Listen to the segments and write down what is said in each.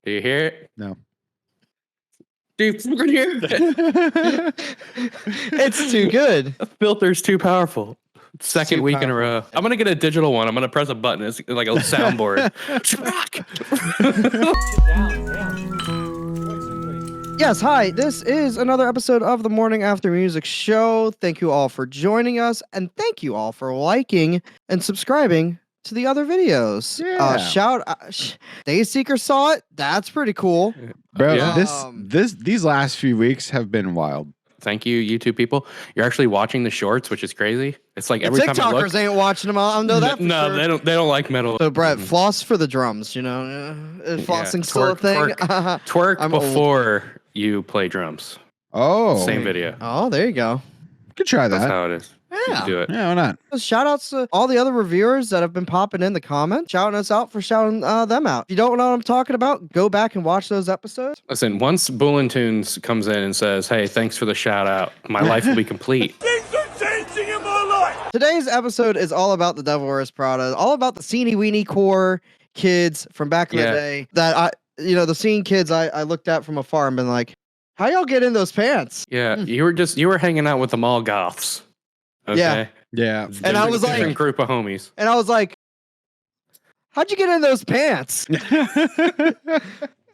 Do you hear it? No. Do you fucking hear it? It's too good. The filter's too powerful. Second too week in a powerful. row. I'm going to get a digital one. I'm going to press a button. It's like a soundboard. Yes, hi. This is another episode of the Morning After Music Show. Thank you all for joining us, and thank you all for liking and subscribing to the other videos. Yeah. Dayseeker saw it. That's pretty cool. Bro, Yeah. these last few weeks have been wild. Thank you, YouTube people. You're actually watching the shorts, which is crazy. It's like The every time I look. TikTokers ain't watching them. I know that for No, sure. they don't like metal. So, Brett, floss for the drums, you know? Is flossing still a thing? Twerk I'm before you play drums. Oh. Same video. Oh, there you go. Could try That's that. how it is. You can do it. Yeah, why not? Shout outs to all the other reviewers that have been popping in the comments, shouting us out for shouting them out. If you don't know what I'm talking about, go back and watch those episodes. Listen, once Bullin Tunes comes in and says, hey, thanks for the shout out, my life will be complete. Things are changing in my life. Today's episode is all about the Devil Wears Prada, all about the Sceeny Weenie core kids from back in the day that the scene kids I looked at from afar and been like, how y'all get in those pants? Yeah, you were hanging out with the mall goths. Okay? Yeah. Yeah. And I was like- different group of homies. And I was like, how'd you get in those pants? I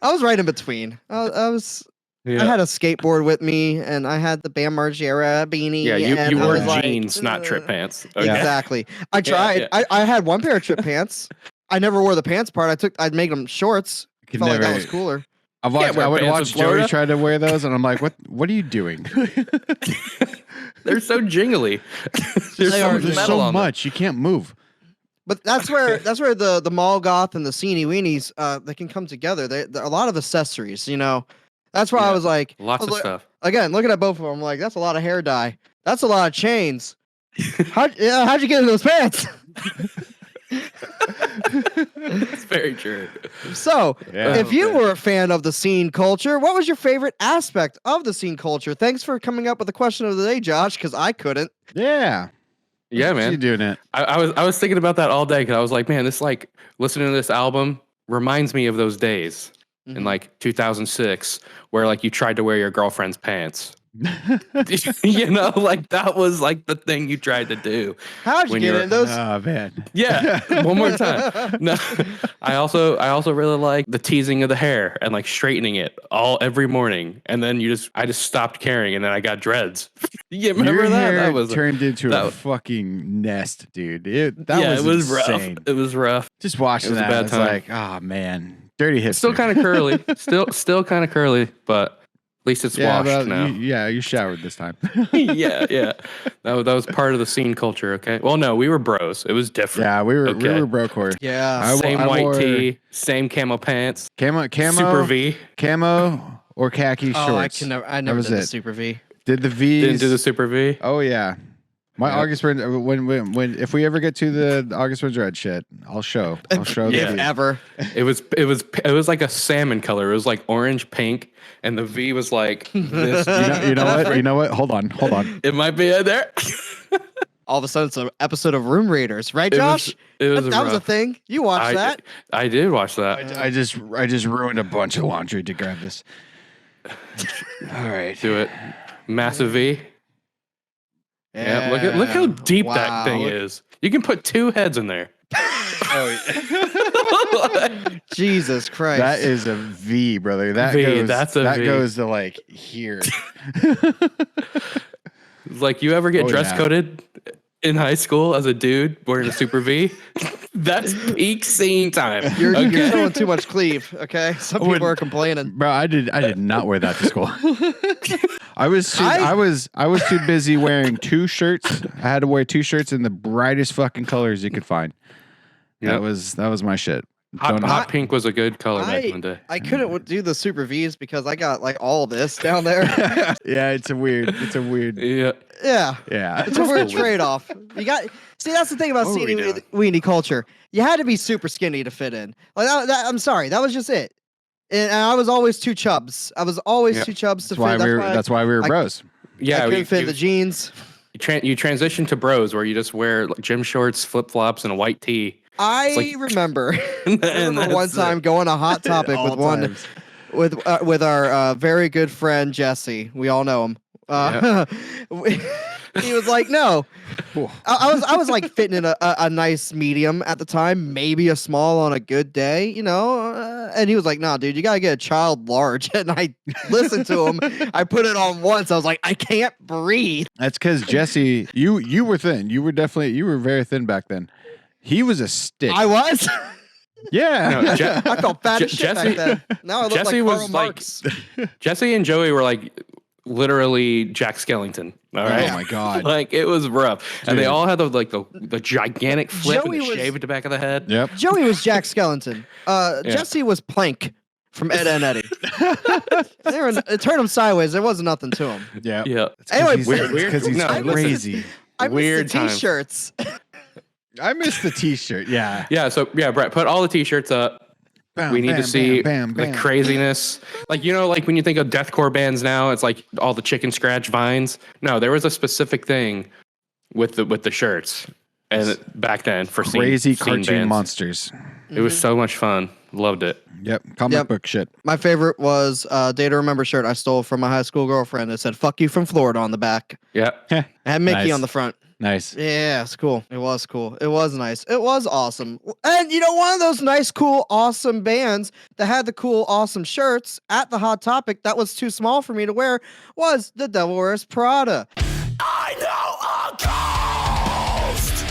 was right in between. I had a skateboard with me, and I had the Bam Margera beanie. Yeah, and you I wore was like, jeans, not trip pants. Okay? Exactly. I tried. yeah. I had one pair of trip pants. I never wore the pants part. I'd make them shorts. Could Felt like that never- was cooler. I would wear pants in watch Florida. Joey try to wear those, and I'm like, what are you doing? They're so jingly. There's They so are much just metal so on them. much. You can't move. But that's where the mall goth and the Sceeny Weenies they can come together. There are a lot of accessories, you know. That's why I Yeah, was like, Lots of stuff. again, looking at both of them, I'm like, that's a lot of hair dye. That's a lot of chains. How'd you get in those pants? It's very true. So, Yeah. if you were a fan of the scene culture, what was your favorite aspect of the scene culture? Thanks for coming up with the question of the day, Josh, because I couldn't. Yeah. Yeah, You man. doing it? I was thinking about that all day because I was like, man, this like listening to this album reminds me of those days in like 2006 where like you tried to wear your girlfriend's pants. You know, like that was like the thing you tried to do. How'd you When get you're- in those? Oh man. Yeah, one more time. No, I also really like the teasing of the hair and like straightening it every morning, and then I just stopped caring, and then I got dreads. You remember Your that? hair That was turned into that a was- fucking nest, dude. It was insane. rough. It was rough. Just watching It was a that, bad it's time. like, oh man, dirty hipster. Still kind of curly. Still kind of curly, but at least it's washed now. You showered this time. yeah. That was part of the scene culture. Okay. Well, no, we were bros. It was different. Yeah, we were Okay. broke core. Yeah. Same I white wore tee, same camo pants, Camo, super V. camo or khaki Oh, shorts. I never was did the it. Super V. Did the V's? Didn't do the super V. Oh yeah. My Yep. August Burns, when if we ever get to the August Burns Red shit, I'll show Yeah. the V. Ever. It was like a salmon color. It was like orange pink, and the V was like this. You know what? Hold on. It might be in there. All of a sudden, it's an episode of Room Raiders, right, Josh? It was that was a rough. thing. You watched that? I did watch that. I just ruined a bunch of laundry to grab this. All right. Do it. Massive V. Yeah. Look how deep that thing is. You can put two heads in there. Jesus Christ. That is a V, brother. That V, that's a that V. goes to like here. Like, you ever get Oh, dress yeah. coded in high school as a dude wearing a super V? That's peak scene time. You're okay? showing too much cleave, okay? Some people are complaining. Bro, I did not wear that to school. I was too busy wearing two shirts. I had to wear two shirts in the brightest fucking colors you could find. Yep. That was my shit. Hot pink was a good color back in the day. I couldn't do the Super Vs because I got like all this down there. Yeah, it's a weird. Yeah. Yeah. Yeah. It's a weird trade-off. You got see. That's the thing about What were we Sceeny doing? Weenie culture. You had to be super skinny to fit in. Like I'm sorry, that was just it. And I was always two chubs. I was always Yep. two chubs to That's fit. why we were I- bros. I Yeah. couldn't fit in the jeans. You transition to bros where you just wear like, gym shorts, flip flops, and a white tee. I remember, And one that's time it. going to Hot Topic All with one times. with our very good friend Jesse. We all know him. He was like, "No." I was like fitting in a nice medium at the time, maybe a small on a good day, you know. And he was like, "Nah, dude, you gotta get a child large." And I listened to him. I put it on once. I was like, "I can't breathe." That's because Jesse, you were thin. You were very thin back then. He was a stick. I was. Yeah. No, I felt fat as shit Jesse- back then. Now I look Jesse like was Karl like- Marx. Jesse and Joey were like literally Jack Skellington. All right. Oh my god. Like it was rough, and they Dude. all had the gigantic flip Joey and the was- shave at the back of the head. Yep. Joey was Jack Skellington. Jesse was Plank from Ed, Edd n Eddy. It turned him sideways. There wasn't nothing to him. Yeah. Yeah. Anyway, because he's no, listen. crazy. I miss Weird the times. t-shirts. I missed the T-shirt. Yeah. Yeah. So yeah, Brett, put all the t-shirts up. Bam, We need to bam, see bam, bam, the bam. craziness. Like, you know, like when you think of deathcore bands now, it's like all the chicken scratch vines. No, there was a specific thing with the shirts, and back then for Crazy scene cartoon bands. monsters. It was so much fun. Loved it. Yep. Comic Yep. book shit. My favorite was a Day to Remember shirt I stole from my high school girlfriend. It said "Fuck you from Florida" on the back. Yeah. It had Mickey Nice. on the front. Nice. Yeah, it's cool. It was cool. It was nice. It was awesome. And you know, one of those nice, cool, awesome bands that had the cool, awesome shirts at the Hot Topic that was too small for me to wear was the Devil Wears Prada. I know a ghost!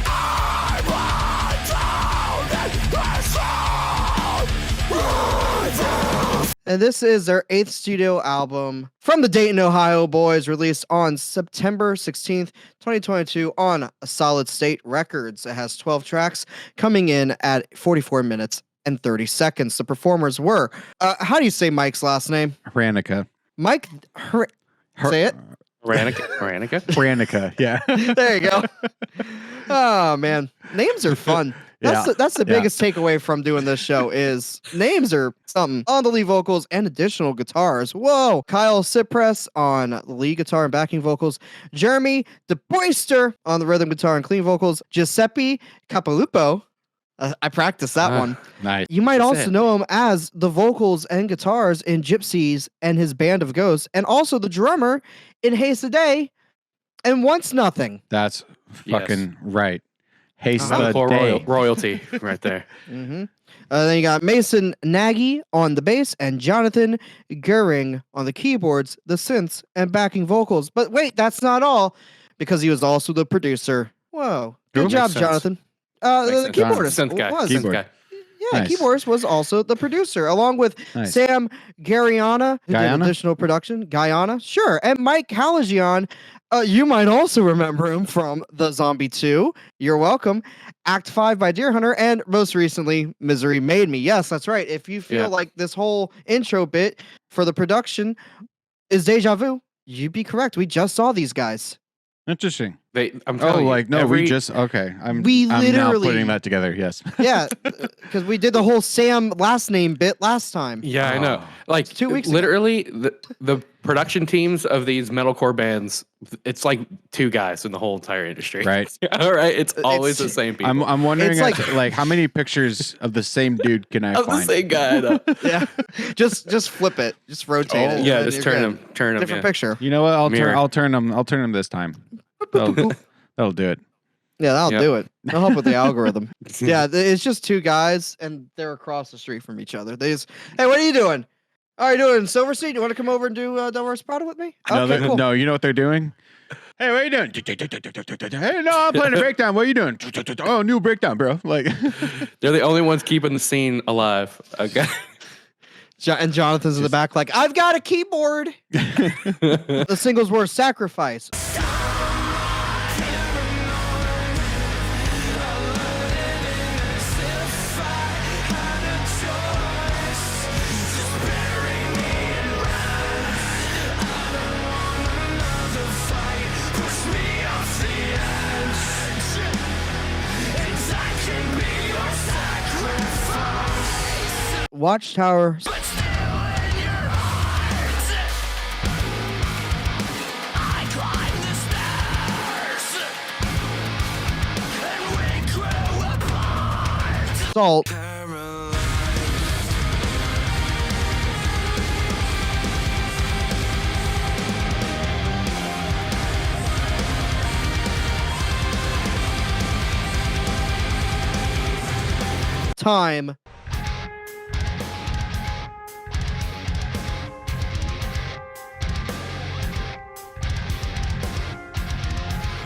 I run down and And this is their 8th studio album from the Dayton, Ohio boys, released on September 16th, 2022 on Solid State Records. It has 12 tracks coming in at 44 minutes and 30 seconds. The performers were, how do you say Mike's last name? Hranica. Mike, say it. Ranica. Hranica. Yeah. There you go. Oh man, names are fun. That's Yeah. that's the Yeah. biggest takeaway from doing this show is names are something. On the lead vocals and additional guitars. Whoa, Kyle Cypress on the lead guitar and backing vocals. Jeremy DeBoyster on the rhythm guitar and clean vocals. Giuseppe Capalupo. I practiced that one. Nice. You might That's also it. know him as the vocals and guitars in Gypsies and his band of ghosts, and also the drummer in Haste a Day and Once Nothing. That's Yes. fucking right. Haste Uh-huh. the Poor day. royalty right there. Mm-hmm. Then you got Mason Nagy on the bass and Jonathan Goering on the keyboards, the synths, and backing vocals. But wait, that's not all, because he was also the producer. Whoa. Good Cool. job, Makes sense. Jonathan. Makes The sense. keyboardist Synth guy. was. Keyboard. Synth guy. Yeah, Nice. keyboardist was also the producer, along with Nice. Sam Gariana, who did Guyana? additional production. Guyana, sure. And Mike Calagian. You might also remember him from The Zombie 2. You're welcome. Act 5 by Deer Hunter. And most recently, Misery Made Me. Yes, that's right. If you feel Yeah. like this whole intro bit for the production is deja vu, you'd be correct. We just saw these guys. Interesting. I'm Oh, telling you, like no, every- we just okay. I'm now literally- putting that together. Yes. Yeah, because we did the whole Sam last name bit last time. Yeah, I know. Oh. Like 2 weeks ago. literally, the production teams of these metalcore bands, it's like 2 guys in the whole entire industry. Right. All right. It's always It's- the same people. I'm wondering It's like how many pictures of the same dude can I of the find? same guy. Though. Yeah, just flip it, just rotate it. Yeah, and just you're turn good. them. Turn them. Different Yeah. picture. You know what? Mirror. I'll turn them this time. That'll do it. Yeah, that'll Yep. do it. That'll help with the algorithm. Yeah, it's just 2 guys, and they're across the street from each other. They just, hey, what are you doing? Are you doing Silverstein? You want to come over and do Devil Wears Prada with me? No, Okay, cool. no, you know what they're doing? Hey, what are you doing? Hey, no, I'm playing a breakdown. What are you doing? Oh, new breakdown, bro. Like, They're the only ones keeping the scene alive. Okay. And Jonathan's in the back, like, I've got a keyboard. The singles were Sacrifice. Watchtower. Salt. Time.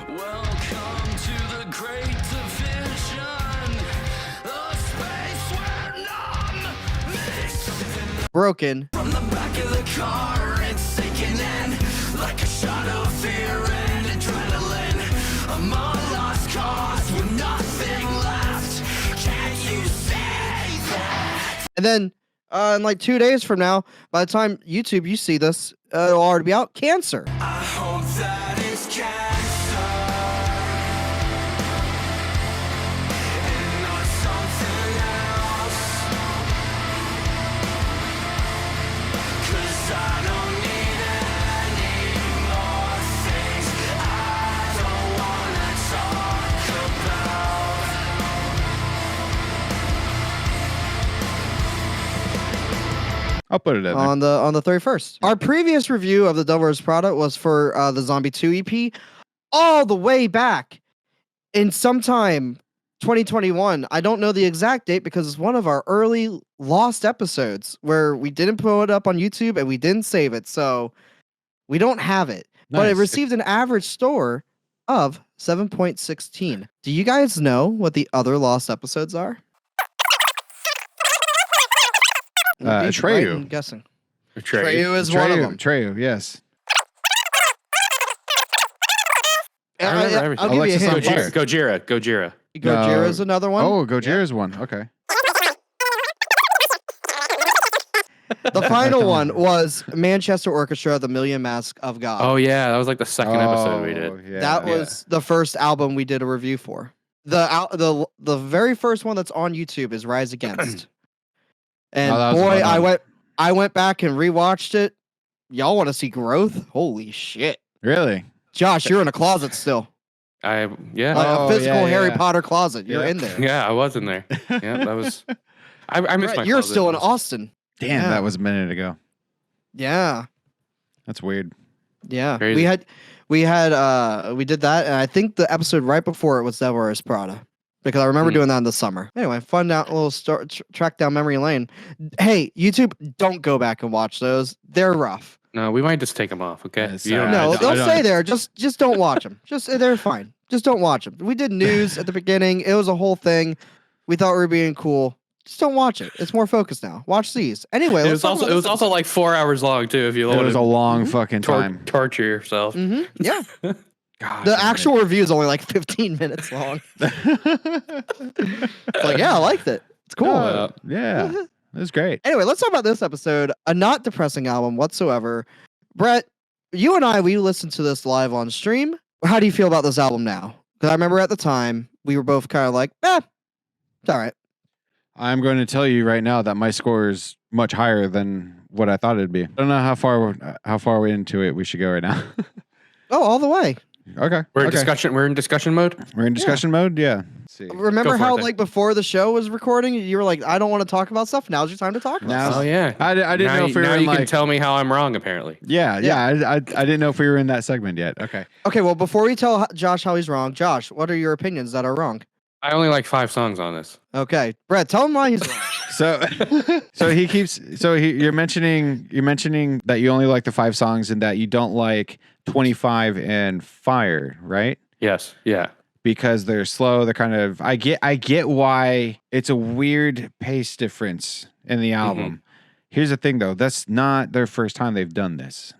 Welcome to the great division, a space where none mix. Broken. From the back of the car, it's sinking in like a shot of fear and adrenaline. I'm a lost cause with nothing left. Can't you see that? And then in like 2 days from now, by the time YouTube you see this, it'll already be out. Cancer. I hope that it's cancer and not something else. 'Cause I don't need any more things I don't wanna talk about. I'll put it in there. on the 31st. Our previous review of the Devil Wears Prada was for the Zombie 2 EP, all the way back in sometime 2021. I don't know the exact date because it's one of our early lost episodes where we didn't put it up on YouTube and we didn't save it, so we don't have it. But it Nice. received an average score of 7.16. Do you guys know what the other lost episodes are? Be right Atreyu. in guessing. Trey. Atreyu is one of them. Treyu, yes. I remember everything. I'll give you a Alexis on hint. Fire. Gojira. Gojira. Gojira is another one. Oh, Gojira's one. Okay. The final one was Manchester Orchestra, The Million Mask of God. Oh yeah, that was like the second episode we did. Oh, yeah. that was the first album we did a review for. The very first one that's on YouTube is Rise Against. And Oh, that was boy, a fun one. I went back and rewatched it. Y'all want to see growth? Holy shit. Really? Josh, you're in a closet still. Yeah. Like Oh, a physical yeah, Harry yeah. Potter closet. You're Yep. in there. Yeah, I was in there. Yeah, that was. I miss Brett, my. you're closet. still in Austin. Damn, Yeah. that was a minute ago. Yeah. That's weird. Yeah. Crazy. We did that, and I think the episode right before it was Devil Wears Prada. Because I remember Hmm. doing that in the summer. Anyway, fun down little track down memory lane. Hey, YouTube, don't go back and watch those. They're rough. No, we might just take them off. Okay. Yeah, it's You don't sad. No, have to- they'll I don't- stay there. Just don't watch them. They're fine. Just don't watch them. We did news at the beginning. It was a whole thing. We thought we were being cool. Just don't watch it. It's more focused now. Watch these. Anyway, It was also like 4 hours long too. If you It want was a to long fucking time. torture yourself. Yeah. God, The damn it. actual review is only like 15 minutes long. It's like, yeah, I liked it. It's cool. Yeah, it was great. Anyway, let's talk about this episode. A not depressing album whatsoever. Brett, you and I, we listened to this live on stream. How do you feel about this album now? Because I remember at the time, we were both kind of like, it's all right. I'm going to tell you right now that my score is much higher than what I thought it'd be. I don't know how far into it we should go right now. Oh, all the way. Okay. We're in okay. discussion. We're in discussion mode. We're in discussion mode. Yeah. Let's see. Remember for how, it then. like, before the show was recording, you were like, I don't want to talk about stuff. Now's your time to talk about Now- stuff. Oh yeah. I didn't now know if we were now in you can like. tell me how I'm wrong. Apparently. Yeah. I didn't know if we were in that segment yet. Okay. Okay, well, before we tell Josh how he's wrong, Josh, what are your opinions that are wrong? I only like 5 songs on this. Okay, Brett, tell him why he's wrong. So you're mentioning that you only like the 5 songs and that you don't like 25 and Fire, right? Yes. Yeah. Because they're slow. They're kind of I get why it's a weird pace difference in the album. Here's the thing though, that's not their first time they've done this.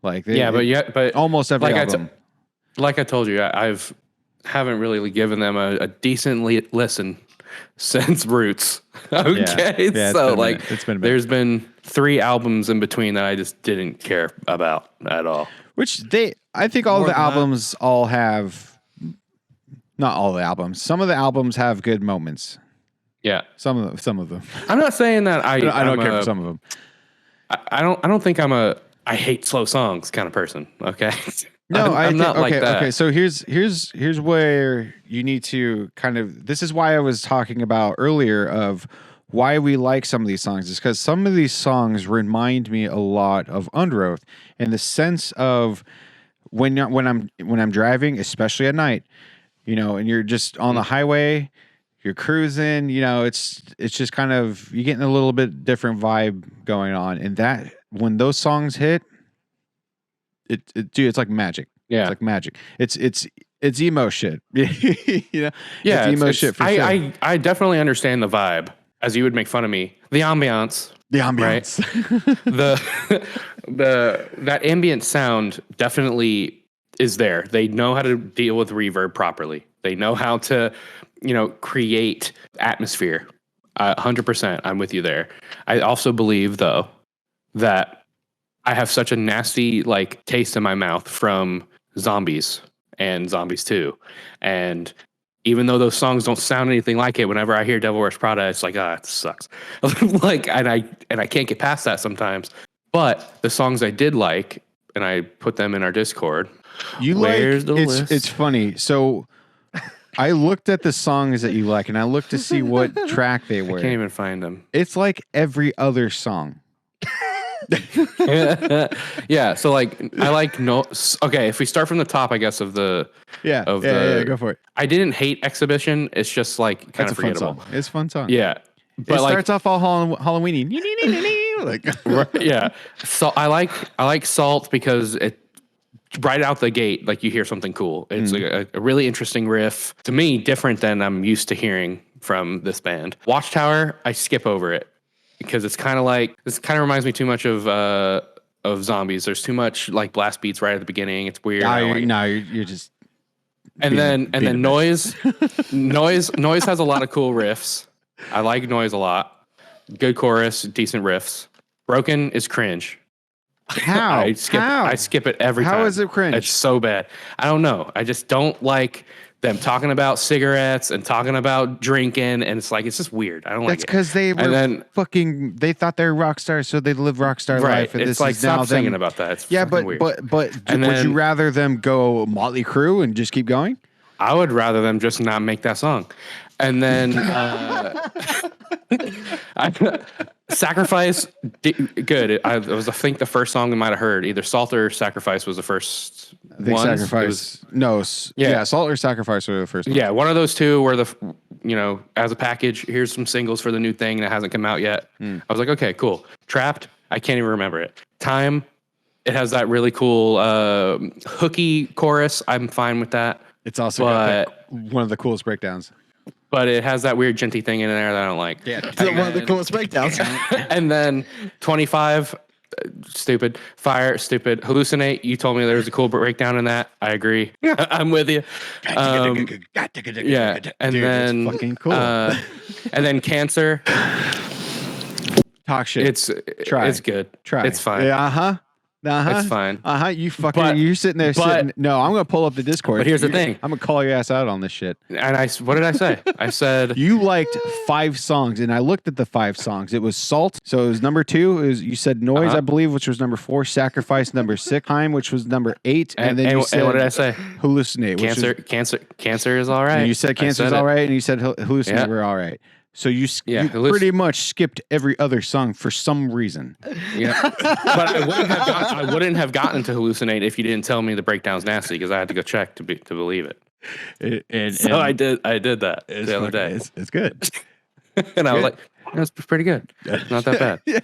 Like but almost every like album. like I told you, I've haven't really given them a decent listen since Roots. Okay, Yeah, so like it's been a minute. there's been 3 albums in between that I just didn't care about at all. Which I think all More the than that. albums all have, not all the albums. Some of the albums have good moments. Yeah, Some of them. I'm not saying that I don't care for some of them. I don't think I'm a I hate slow songs kind of person. Okay, No, I'm not like that. Okay, so here's where you need to kind of. This is why I was talking about earlier of why we like some of these songs is because some of these songs remind me a lot of Underoath in the sense of when I'm driving, especially at night, and you're just on the highway, you're cruising, it's just kind of you're getting a little bit different vibe going on, and that when those songs hit. Dude, it's like magic. Yeah. It's like magic. It's emo shit. Yeah, it's emo shit for sure. I definitely understand the vibe, as you would make fun of me. The ambiance. Right? That ambient sound definitely is there. They know how to deal with reverb properly. They know how to, create atmosphere. 100%. I'm with you there. I also believe though that I have such a nasty taste in my mouth from Zombies and Zombies 2. And even though those songs don't sound anything like it, whenever I hear Devil Wears Prada, it's like, it sucks. and I can't get past that sometimes. But the songs I did like, and I put them in our Discord. Where's the list? It's funny. So I looked at the songs that you like, and I looked to see what track they were. I can't even find them. It's like every other song. Yeah, so I like okay, if we start from the top, I guess go for it. I didn't hate Exhibition. It's just kind of forgettable. It's a fun song. Yeah, but it starts off all Halloweeny. Yeah. So I like Salt because it right out the gate, you hear something cool. It's a really interesting riff to me, different than I'm used to hearing from this band. Watchtower, I skip over it. Because it's kind of this kind of reminds me too much of Zombies. There's too much blast beats right at the beginning. It's weird. You're just. And then Noise has a lot of cool riffs. I like Noise a lot. Good chorus, decent riffs. Broken is cringe. How? I skip it every time. How is it cringe? It's so bad. I don't know. I just don't like them talking about cigarettes and talking about drinking, and it's just weird. I don't like it. That's because they were they thought they were rock stars, so they live rock star life. And it's this is stop now singing them, about that. It's weird. But would you rather them go Motley Crue and just keep going? I would rather them just not make that song. And then Sacrifice, good. I think the first song I might have heard, either Salt or Sacrifice was the first one. Sacrifice. Salt or Sacrifice were the first one. Yeah, one of those two were as a package, here's some singles for the new thing that hasn't come out yet. I was like, okay, cool. Trapped, I can't even remember it. Time, it has that really cool hooky chorus. I'm fine with that. It's also got one of the coolest breakdowns. But it has that weird genty thing in there that I don't like. Yeah, it's one of the coolest breakdowns. And then 25, stupid. Fire, stupid. Hallucinate, you told me there was a cool breakdown in that. I agree. I'm with you. Yeah, and dude, then it's fucking cool. And then Cancer. Talk shit. It's good. Try. It's fine. Yeah, It's fine. You fucking. You're sitting there. No, I'm gonna pull up the Discord. But here's the thing. I'm gonna call your ass out on this shit. And what did I say? I said you liked 5 songs, and I looked at the 5 songs. It was Salt, so it was number 2. You said Noise, I believe, which was number 4. Sacrifice, number 6. Time, which was number 8. And then you said, what did I say? Hallucinate. Cancer is all right. And you said Cancer is all right, and you said Hallucinate were all right. So you pretty much skipped every other song for some reason. Yeah, but I wouldn't have gotten to Hallucinate if you didn't tell me the breakdown's nasty, because I had to go check to believe it. So I did that the other day. It's good. And I was like, that's pretty good. Not that bad. Yeah.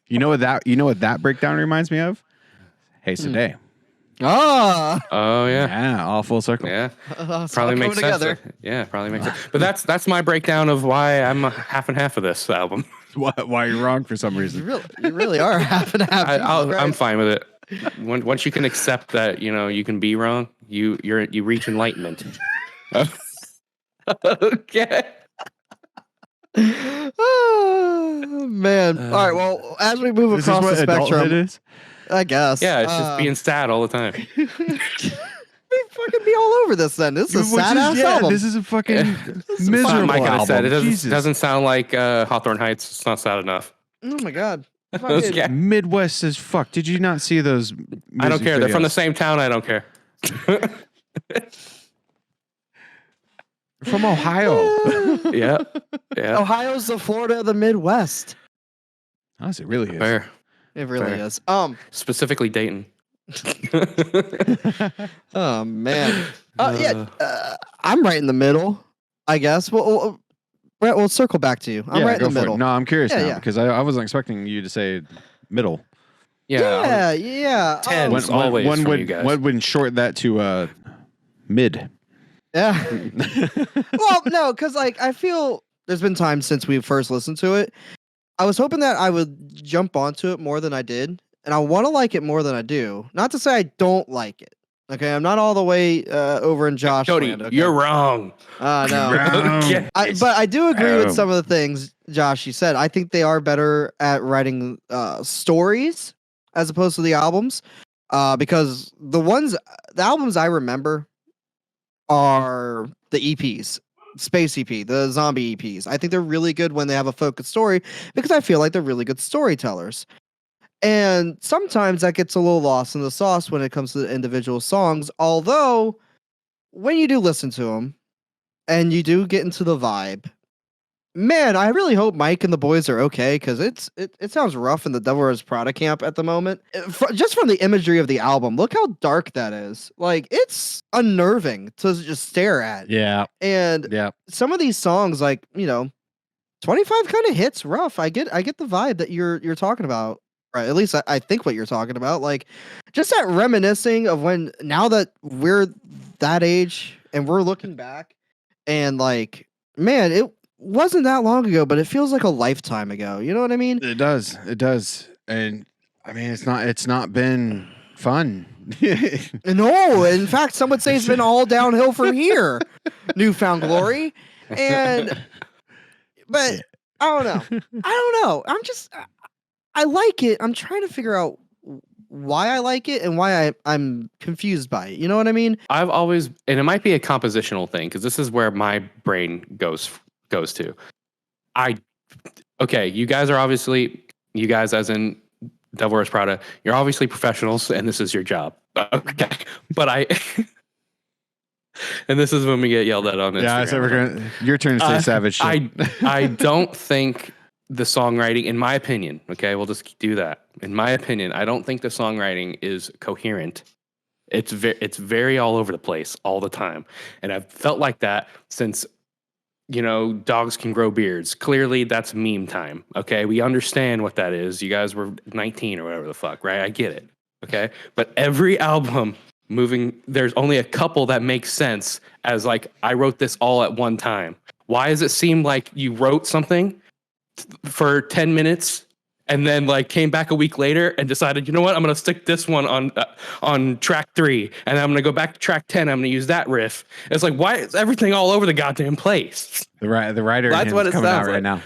You know what that breakdown reminds me of? Hey, today. Oh yeah. Yeah, all full circle. Yeah. Probably makes sense. Yeah, probably makes sense. But that's my breakdown of why I'm half and half of this album. Why you're wrong for some reason. You really are half and half. I'm fine with it. Once you can accept that, you can be wrong, you reach enlightenment. Okay. Oh man. All right, well, as we move across the spectrum, I guess. Yeah, it's just being sad all the time. They fucking be all over this then. This is a sad ass album. This is a fucking miserable Mike album. Said. It doesn't sound like Hawthorne Heights. It's not sad enough. Oh my god. Fucking Okay. Midwest as fuck. Did you not see those? I don't music care. They're from the videos? same town. I don't care. From Ohio. Yeah. Yeah. Ohio's the Florida of the Midwest. Honestly, it really is. Fair. It really Fair. is. Specifically Dayton. Oh man. I'm right in the middle, I guess. Well, Brett, we'll circle back to you. I'm right in go the for it. middle. No, I'm curious Yeah, now yeah. because I wasn't expecting you to say middle. Yeah. 10 was always one from would you guys. one would short that to mid. Yeah. Well, no, because like I feel there's been times since we first listened to it. I was hoping that I would jump onto it more than I did, and I want to like it more than I do. Not to say I don't like it. Okay, I'm not all the way over in Josh Cody, land. Okay? you're wrong. No. Okay. But I do agree with some of the things, Josh, you said. I think they are better at writing stories as opposed to the albums. Because the albums I remember are the EPs, Space EP, the zombie EPs. I think they're really good when they have a focused story because I feel like they're really good storytellers. And sometimes that gets a little lost in the sauce when it comes to the individual songs. Although, when you do listen to them and you do get into the vibe, man, I really hope Mike and the boys are okay because it sounds rough in the Devil Wears Prada camp at the moment. Just from the imagery of the album, look how dark that is. Like, it's unnerving to just stare at. Yeah. And Yeah. some of these songs, like, 25 kind of hits rough. I get the vibe that you're talking about. Right, at least I think what you're talking about. Like, just that reminiscing of when, now that we're that age and we're looking back and like, man, it wasn't that long ago, but it feels like a lifetime ago. You know what I mean? It does. And I mean, it's not been fun. No, in fact, some would say it's been all downhill from here. Newfound glory. But I don't know. I like it. I'm trying to figure out why I like it and why I'm confused by it. You know what I mean? I've always, and it might be a compositional thing because this is where my brain goes to. Okay, you guys as in Devil Wears Prada, you're obviously professionals and this is your job. Okay, but and this is when we get yelled at on Instagram. Yeah, so your turn to say savage shit. I don't think the songwriting, in my opinion, okay, we'll just do that. In my opinion, I don't think the songwriting is coherent. It's very all over the place all the time. And I've felt like that since, dogs can grow beards. Clearly that's meme time. Okay. We understand what that is. You guys were 19 or whatever the fuck, right? I get it. Okay. But every album there's only a couple that make sense as like, I wrote this all at one time. Why does it seem like you wrote something for 10 minutes and then like came back a week later and decided, you know what, I'm going to stick this one on track 3 and I'm going to go back to track 10. I'm going to use that riff. It's like, why is everything all over the goddamn place? The writer That's what it coming out sounds right like. now.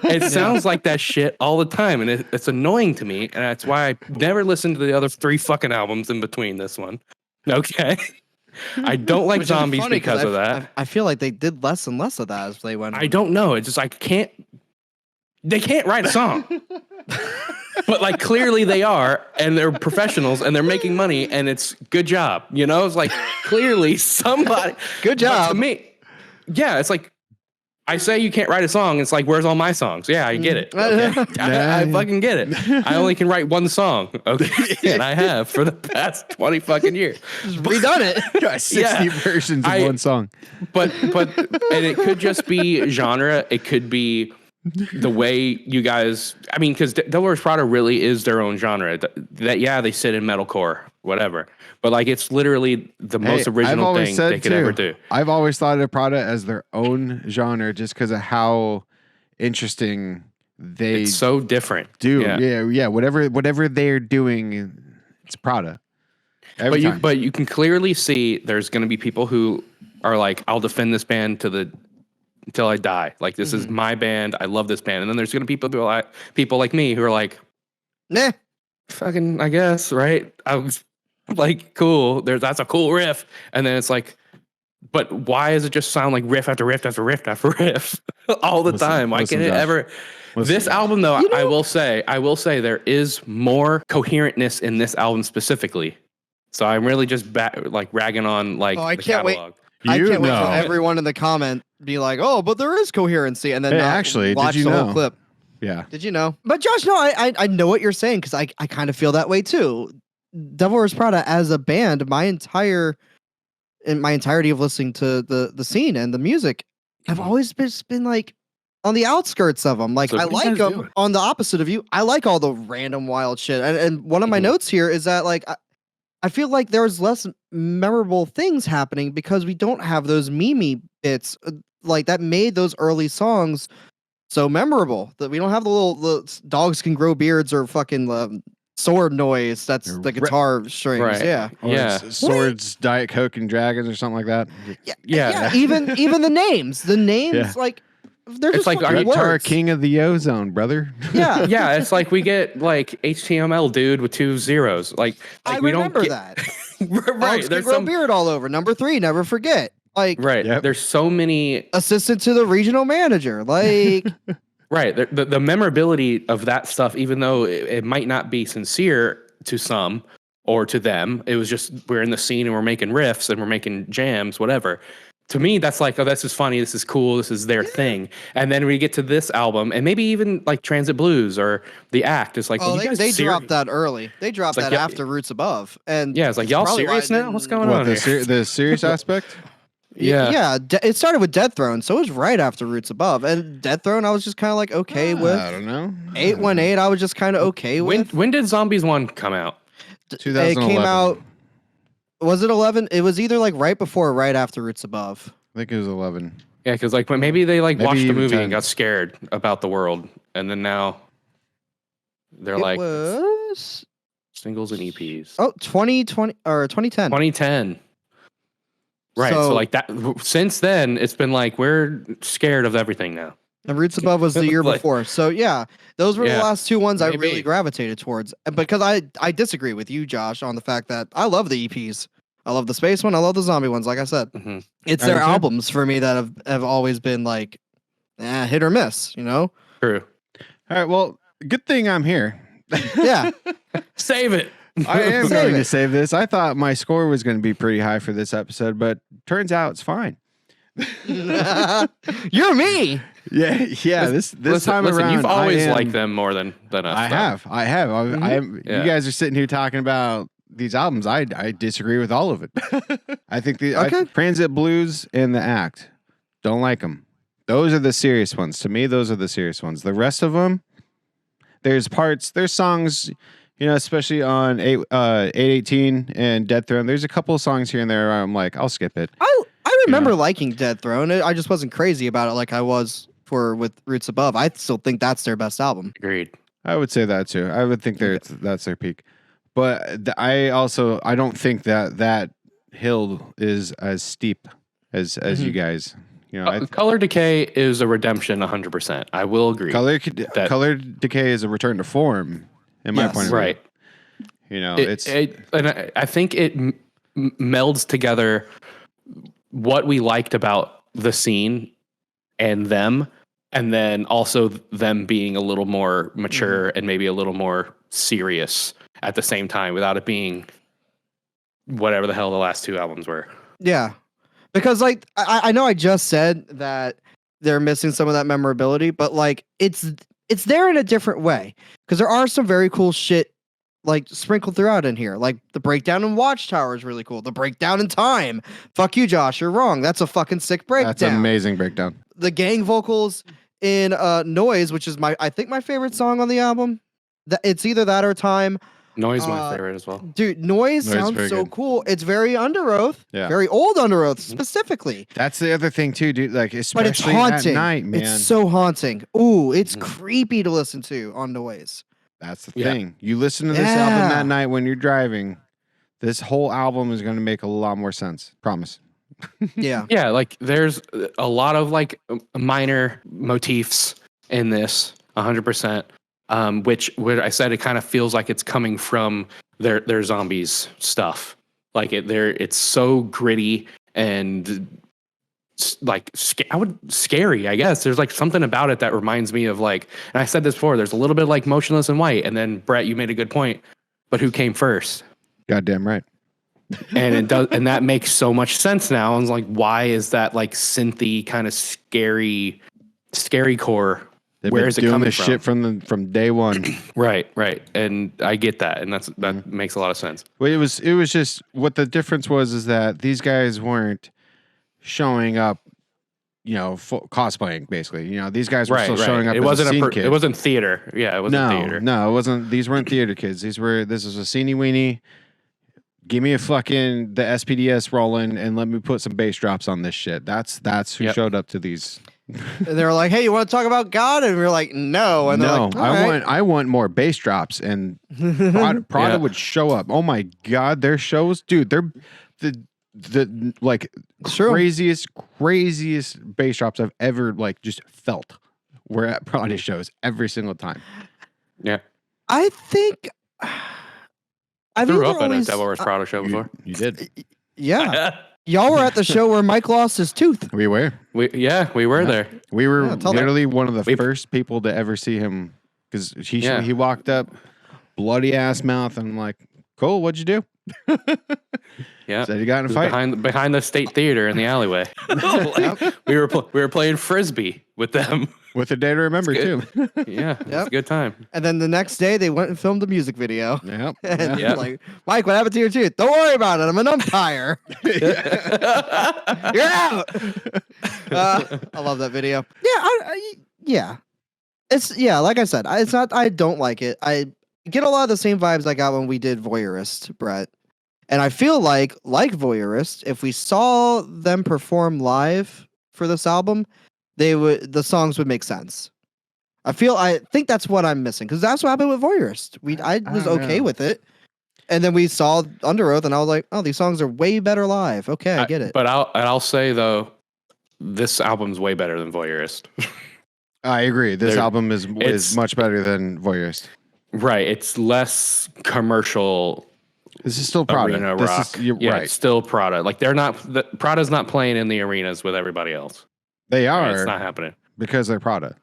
It sounds like that shit all the time. And it's annoying to me. And that's why I never listened to the other 3 fucking albums in between this one. Okay. I don't like Which is zombies funny because of that. I feel like they did less and less of that as they went on. I don't know. It's just they can't write a song. But like clearly they are, and they're professionals and they're making money and it's good job. It's like clearly somebody Good job. But to me, yeah, it's like I say you can't write a song. It's like, where's all my songs? Yeah, I get it. Okay. I fucking get it. I only can write one song. Okay. And I have for the past 20 fucking years. Just redone it. Got 60 versions of one song. But and it could just be genre. It could be the way you guys, I mean, because Devil Wears Prada really is their own genre. They sit in metalcore, whatever. But like, it's literally the most original thing they could ever do. I've always thought of Prada as their own genre just because of how interesting it's so different. do. Yeah. Whatever they're doing, it's Prada. But you can clearly see there's going to be people who are like, I'll defend this band until I die. Like, this is my band. I love this band. And then there's going to be people like me who are like, nah, fucking, I guess, right? I was like, cool. That's a cool riff. And then it's like, but why does it just sound like riff after riff after riff after riff all the time? Why can't it Josh. ever? This album, though, I will say there is more coherentness in this album specifically. So I'm really just ragging on like I the can't wait. catalog. I can't wait know. for everyone in the comment be like, "Oh, but there is coherency," and then not actually, watch did you the know? whole clip. Yeah. Did you know? But Josh, no, I know what you're saying because I kind of feel that way too. Devil Wears Prada as a band, my entirety of listening to the scene and the music, I've always been like on the outskirts of them. Like So I what are you like guys them doing? on the opposite of you. I like all the random wild shit. And one of my notes here is that like I feel like there's less memorable things happening because we don't have those meme bits like that made those early songs so memorable. That we don't have the dogs can grow beards or fucking sword noise. That's the guitar strings. Right. Yeah. Yeah. Swords, Diet Coke, and Dragons, or something like that. Yeah. Even the names. The names Yeah. like they're It's just like, fucking are you Guitar words. King of the Ozone, brother. Yeah. Yeah, it's like we get like HTML dude with 2 zeros. Like I we remember don't that. right. Dogs can There's grow some beard all over. Number 3, never forget. Like right. Yep. There's so many assistant to the regional manager. Like right. The memorability of that stuff, even though it might not be sincere to some or to them, it was just we're in the scene and we're making riffs and we're making jams, whatever. To me, that's like, oh, this is funny, this is cool, this is their thing. And then we get to this album, and maybe even like Transit Blues or The Act. It's like, oh, you guys they serious? dropped that early. They dropped It's like, that yeah, after Roots Above. And Yeah, it's like, y'all probably why serious it now? What's didn't- going on here? The serious aspect? Yeah. It started with Death Throne, so it was right after Roots Above. And Death Throne, I was just kind of like okay with. I don't know. 818, I was just kind of okay with. When did Zombies 1 come out? It 2011. came out. Was it 11? It was either like right before or right after Roots Above. I think it was 11. Yeah, because like maybe they like Maybe watched the even movie 10. and got scared about the world, and then now they're It like was singles and EPs. 2020 or 2010. 2010. Right. So, So- like that since then it's been like we're scared of everything now. And Roots Above was the year Like- before. So yeah, those were the Yeah, last 2 ones I maybe. really gravitated towards. Because I disagree with you, Josh, on the fact that I love the EPs. I love the space one. I love the zombie ones. Like I said, hmm it's I their do too. albums for me that have always been like hit or miss. You know? True. All right. Well, good thing I'm here. Yeah. Save it. I am Save going it. to save this. I thought my score was going to be pretty high for this episode, but turns out it's fine. You're me. Yeah. This time listen, around, you've always I am- liked them more than us. I though. have. I am. Yeah. You guys are sitting here talking about these albums. I disagree with all of it. I think Okay. Transit Blues and The Act, don't like them. Those are the serious ones. To me, those are the serious ones. The rest of them, there's songs, especially on 818 and Dead Throne. There's a couple of songs here and there where I'm like, I'll skip it. I remember liking Dead Throne. I just wasn't crazy about it like I was with Roots Above. I still think that's their best album. Agreed. I would say that too. I would think that's their peak. But I don't think that hill is as steep as you guys. Color Decay is a redemption 100%. I will agree. Color Decay is a return to form, in my Yes. point of view. Right. It's I think it melds together what we liked about the scene and them, and then also them being a little more mature and maybe a little more serious at the same time without it being whatever the hell the last 2 albums were. Yeah. Because like I know I just said that they're missing some of that memorability, but like it's there in a different way. Because there are some very cool shit like sprinkled throughout in here. Like the breakdown in Watchtower is really cool. The breakdown in Time. Fuck you, Josh. You're wrong. That's a fucking sick breakdown. That's an amazing breakdown. The gang vocals in Noise, which is I think my favorite song on the album. It's either that or Time. Noise my favorite as well. Dude, Noise sounds very so good. cool. It's very Under Oath. Yeah. Very old Under Oath specifically. That's the other thing too, dude. Like But especially it's haunting. at night, man. It's so haunting. Ooh, it's creepy to listen to on Noise. That's the Yeah. thing. You listen to this album Yeah. that night when you're driving. This whole album is going to make a lot more sense. Promise. Yeah. Yeah, like there's a lot of like minor motifs in this 100%. Which I said it kind of feels like it's coming from their zombies stuff. Like it's so gritty and scary, I guess. There's like something about it that reminds me of like, and I said this before, there's a little bit like Motionless in White, and then Brett, you made a good point, but who came first? Goddamn right. And it does, and that makes so much sense now. I was like, why is that like synthy kind of scary core? Where is it doing coming this shit from day one? Right. And I get that, and that makes a lot of sense. Well, it was just what the difference was is that these guys weren't showing up, cosplaying basically. These guys were still showing up. It wasn't wasn't a scene kid. It wasn't theater. Yeah, it wasn't theater. No, it wasn't. These weren't theater kids. This was a sceeny weenie. Give me the SPDS rolling and let me put some bass drops on this shit. That's who showed up to these. And they were like, "Hey, you want to talk about God?" And we were like, "No." And no, like, right. I want more bass drops. And Prada would show up. Oh my god, their shows, dude. They're the like craziest bass drops I've ever just felt. We're at Prada shows every single time. Yeah, I think I grew up at a Devil Wears Prada show before. You did, yeah. Y'all were at the show where Mike lost his tooth. We were. We were there. We were literally one of the first people to ever see him because he walked up, bloody ass mouth, and I'm like, cool, what'd you do? Yeah, said he got in a fight behind the State Theater in the alleyway. we were playing frisbee with them. With a day to remember too. Yeah, it was a good time. And then the next day they went and filmed a music video. Yep. And like, Mike, what happened to your tooth? Don't worry about it. I'm an umpire. You're out. I love that video. Yeah, it's like I said, it's not. I don't like it. I get a lot of the same vibes I got when we did Voyeurist, Brett. And I feel like Voyeurist, if we saw them perform live for this album, the songs would make sense. I think that's what I'm missing because that's what happened with Voyeurist. I was okay with it, and then we saw Under Oath, and I was like, oh, these songs are way better live. Okay, I get it. But I'll say though, this album's way better than Voyeurist. I agree. This album is much better than Voyeurist. Right. It's less commercial. This is still Prada. Arena rock. Right. It's still Prada. Like Prada's not playing in the arenas with everybody else. They are. Right, it's not happening because they're Prada.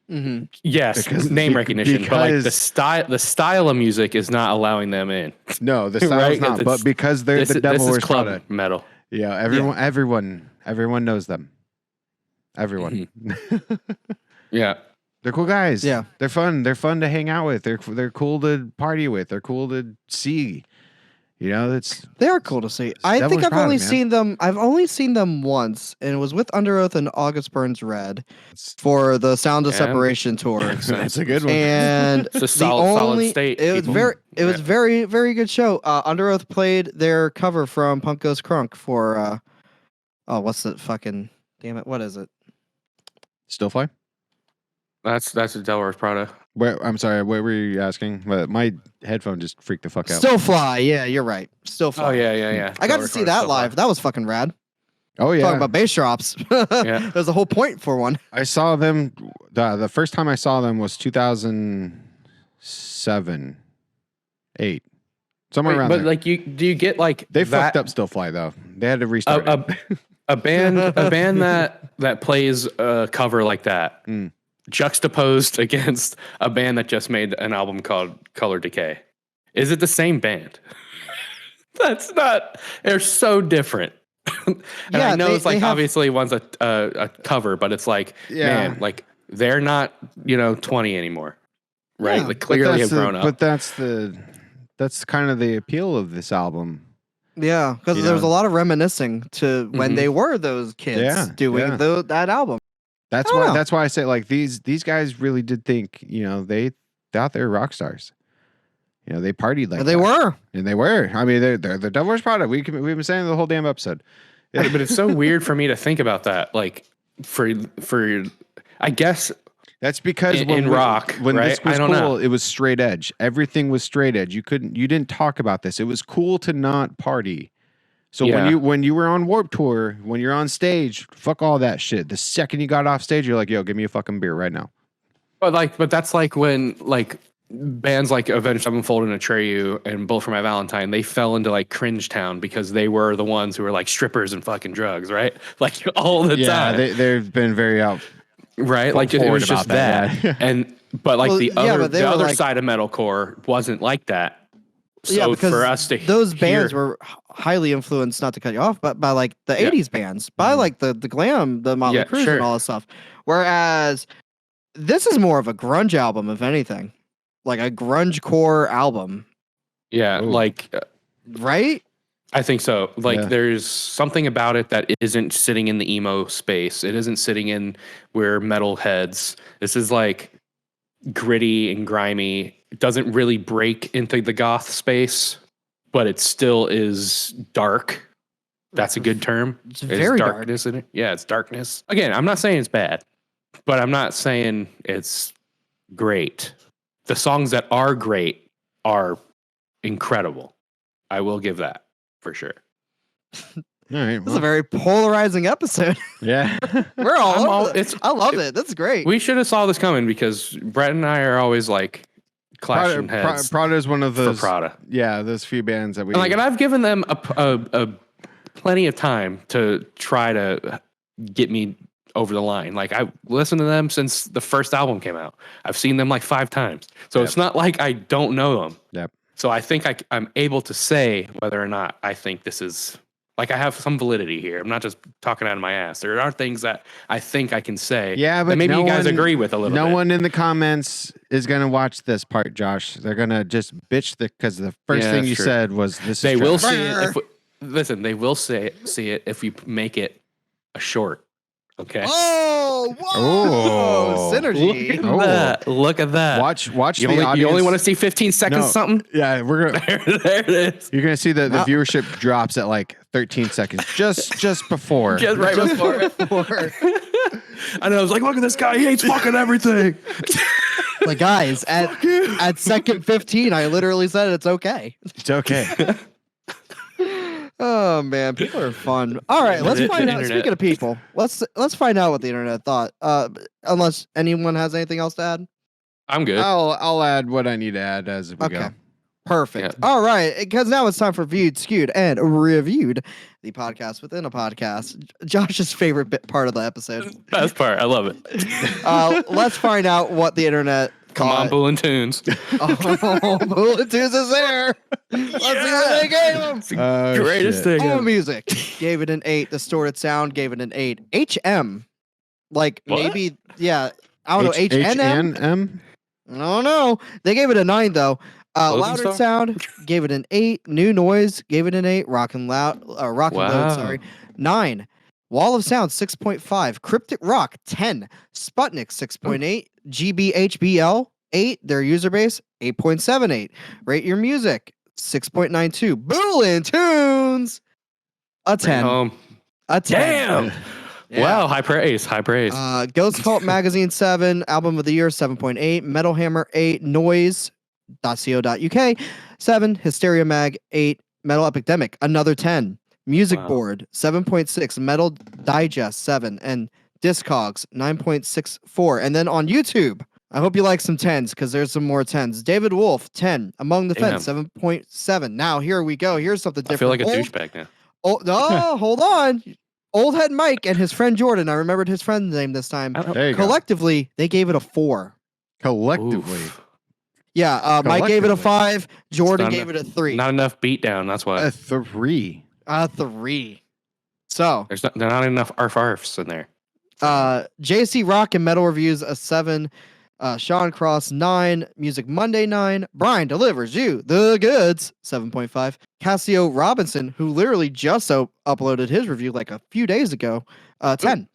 Mm-hmm. Yes, because name recognition, but like the style of music is not allowing them in. No, the style is not. But because they're the Devil Wears Prada metal. Yeah, everyone knows them. Everyone. Yeah, they're cool guys. Yeah, they're fun. They're fun to hang out with. They're cool to party with. They're cool to see. They are cool to see. I think I've only seen them once, and it was with Under Oath and August Burns Red for the Sound of Separation tour. That's a good one. it's And a solid state. It was very, very good show. Under Oath played their cover from Punk Goes Crunk for what's the fucking damn it? What is it? Still Fly? That's the Devil Wears Prada. I'm sorry, what were you asking? My headphone just freaked the fuck out. Still Fly, yeah, you're right. Still Fly. Oh yeah. I got to see that live. That was fucking rad. Oh yeah. Talking about bass drops. Yeah. There's a whole point for one. I saw them the first time I saw them was 2007, 8. Somewhere around there. But do you get like they fucked up Still Fly though. They had to restart a band that plays a cover like that. Juxtaposed against a band that just made an album called Color Decay. Is it the same band? That's not. They're so different. And I know it's like obviously one's a cover, but it's like, man, like they're not 20 anymore, right? Yeah, like clearly have grown up. But that's kind of the appeal of this album. Yeah, because there's a lot of reminiscing to when they were those kids doing that album. That's why I say like these guys really did think they thought they were rock stars. They partied like they were, and they were. I mean, they're the Devil Wears Prada. We've been saying the whole damn episode. Yeah, but it's so weird for me to think about that. Like for I guess that's because in rock when right? this was cool, know. It was straight edge. Everything was straight edge. You didn't talk about this. It was cool to not party. So when you were on Warped Tour, when you're on stage, fuck all that shit. The second you got off stage, you're like, yo, give me a fucking beer right now. But that's like when bands like Avenged Sevenfold and Atreyu and Bullet for My Valentine, they fell into like cringe town because they were the ones who were like strippers and fucking drugs, right? Like all the Yeah, time. they've been very out. Right? Like it forward was just about that, that. And but like Well, the yeah, other but they the were other like- side of metalcore wasn't like that. So yeah, because for us to those bands hear, were highly influenced, not to cut you off, but by like the Yeah. 80s bands, by like the glam, the Motley Yeah, Crue sure. and all that stuff. Whereas this is more of a grunge album, if anything. Like a grunge core album, yeah, Ooh. like right? I think so. Like Yeah. there's something about it that isn't sitting in the emo space. It isn't sitting in where metal heads. This is like gritty and grimy. It doesn't really break into the goth space, but it still is dark. That's a good term. It's very dark. darkness in it. Yeah, it's darkness. Again, I'm not saying it's bad, but I'm not saying it's great. The songs that are great are incredible. I will give that for sure. All right. This is a very polarizing episode. Yeah. We're all I'm over all- this. it's- I love it. That's great. We should have saw this coming because Brett and I are always like clashing heads Prada is one of for those. Prada. Yeah, those few bands that we And I've given them a plenty of time to try to get me over the line. Like I listened to them since the first album came out. I've seen them like 5 times. So Yep. it's not like I don't know them. Yep. So I think I'm able to say whether or not I think this is like I have some validity here. I'm not just talking out of my ass. There are things that I think I can say. Yeah, but that maybe no you guys one- agree with a little No bit. one in the comments is gonna watch this part, Josh. They're gonna just bitch because the first Yeah, thing that's you true. said was this. They is will trash. see it. Listen, they will see it if we make it a short. Okay. Oh, whoa! Oh. Synergy. Oh. Look at that. Watch You the only, audience. you only want to see 15 seconds No. something? Yeah, we're gonna. There it is. You're gonna see the Wow. viewership drops at like 13 seconds, just before. Just right before. I know. I was like, look at this guy. He hates fucking everything. Like guys, at second 15, I literally said it's okay. It's okay. Oh man, people are fun. All right, let's The find out. internet. Speaking of people, let's find out what the internet thought. Unless anyone has anything else to add. I'm good. I'll add what I need to add as we go. Perfect. Yeah. All right, because now it's time for Viewed, Skewed, and Reviewed, the podcast within a podcast. Josh's favorite part of the episode. Best part. I love it. Let's find out what the internet. Come on, thought. Bull and Tunes. Oh, Bullet Tunes is there. Let's see what they gave him. Oh, Greatest shit. thing. All ever. music gave it an 8. Distorted sound gave it an 8. HM, like What? maybe, yeah, I don't know. HNM. HNM? I don't know. They gave it a 9 though. Closing Louder Star? sound gave it an 8. New Noise gave it an 8. Rockin' Loud, Rockin' Load, Wow. sorry, 9. Wall of Sound 6.5. Cryptic Rock 10. Sputnik 6.8. GBHBL 8. Their user base 8.78. Rate Your Music 6.92. Boolin Tunes a 10. A 10. Damn. Yeah. Wow. High praise. High praise. Ghost Cult Magazine 7, Album of the Year 7.8, Metal Hammer 8, Noise.co.uk 7, Hysteria Mag 8, Metal Epidemic another 10, Music Wow. Board 7.6, Metal Digest 7, and Discogs 9.64. And then on YouTube, I hope you like some 10s because there's some more 10s. David Wolf 10, Among the Fence 7.7. Now here we go. Here's something I feel different. like a douchebag now. Oh no, hold on. Old Head Mike and his friend Jordan. I remembered his friend's name this time. There you go. Collectively, they gave it a 4. Collectively. Oof. Yeah, Mike gave it a Collectively. 5. Jordan not gave it a 3. Not enough beatdown. That's why. A 3. A 3. So, There's not enough arfs in there. JC Rock and Metal Reviews a 7. Sean Cross 9. Music Monday 9. Brian delivers you the goods 7.5. Cassio Robinson, who literally just uploaded his review like a few days ago, 10.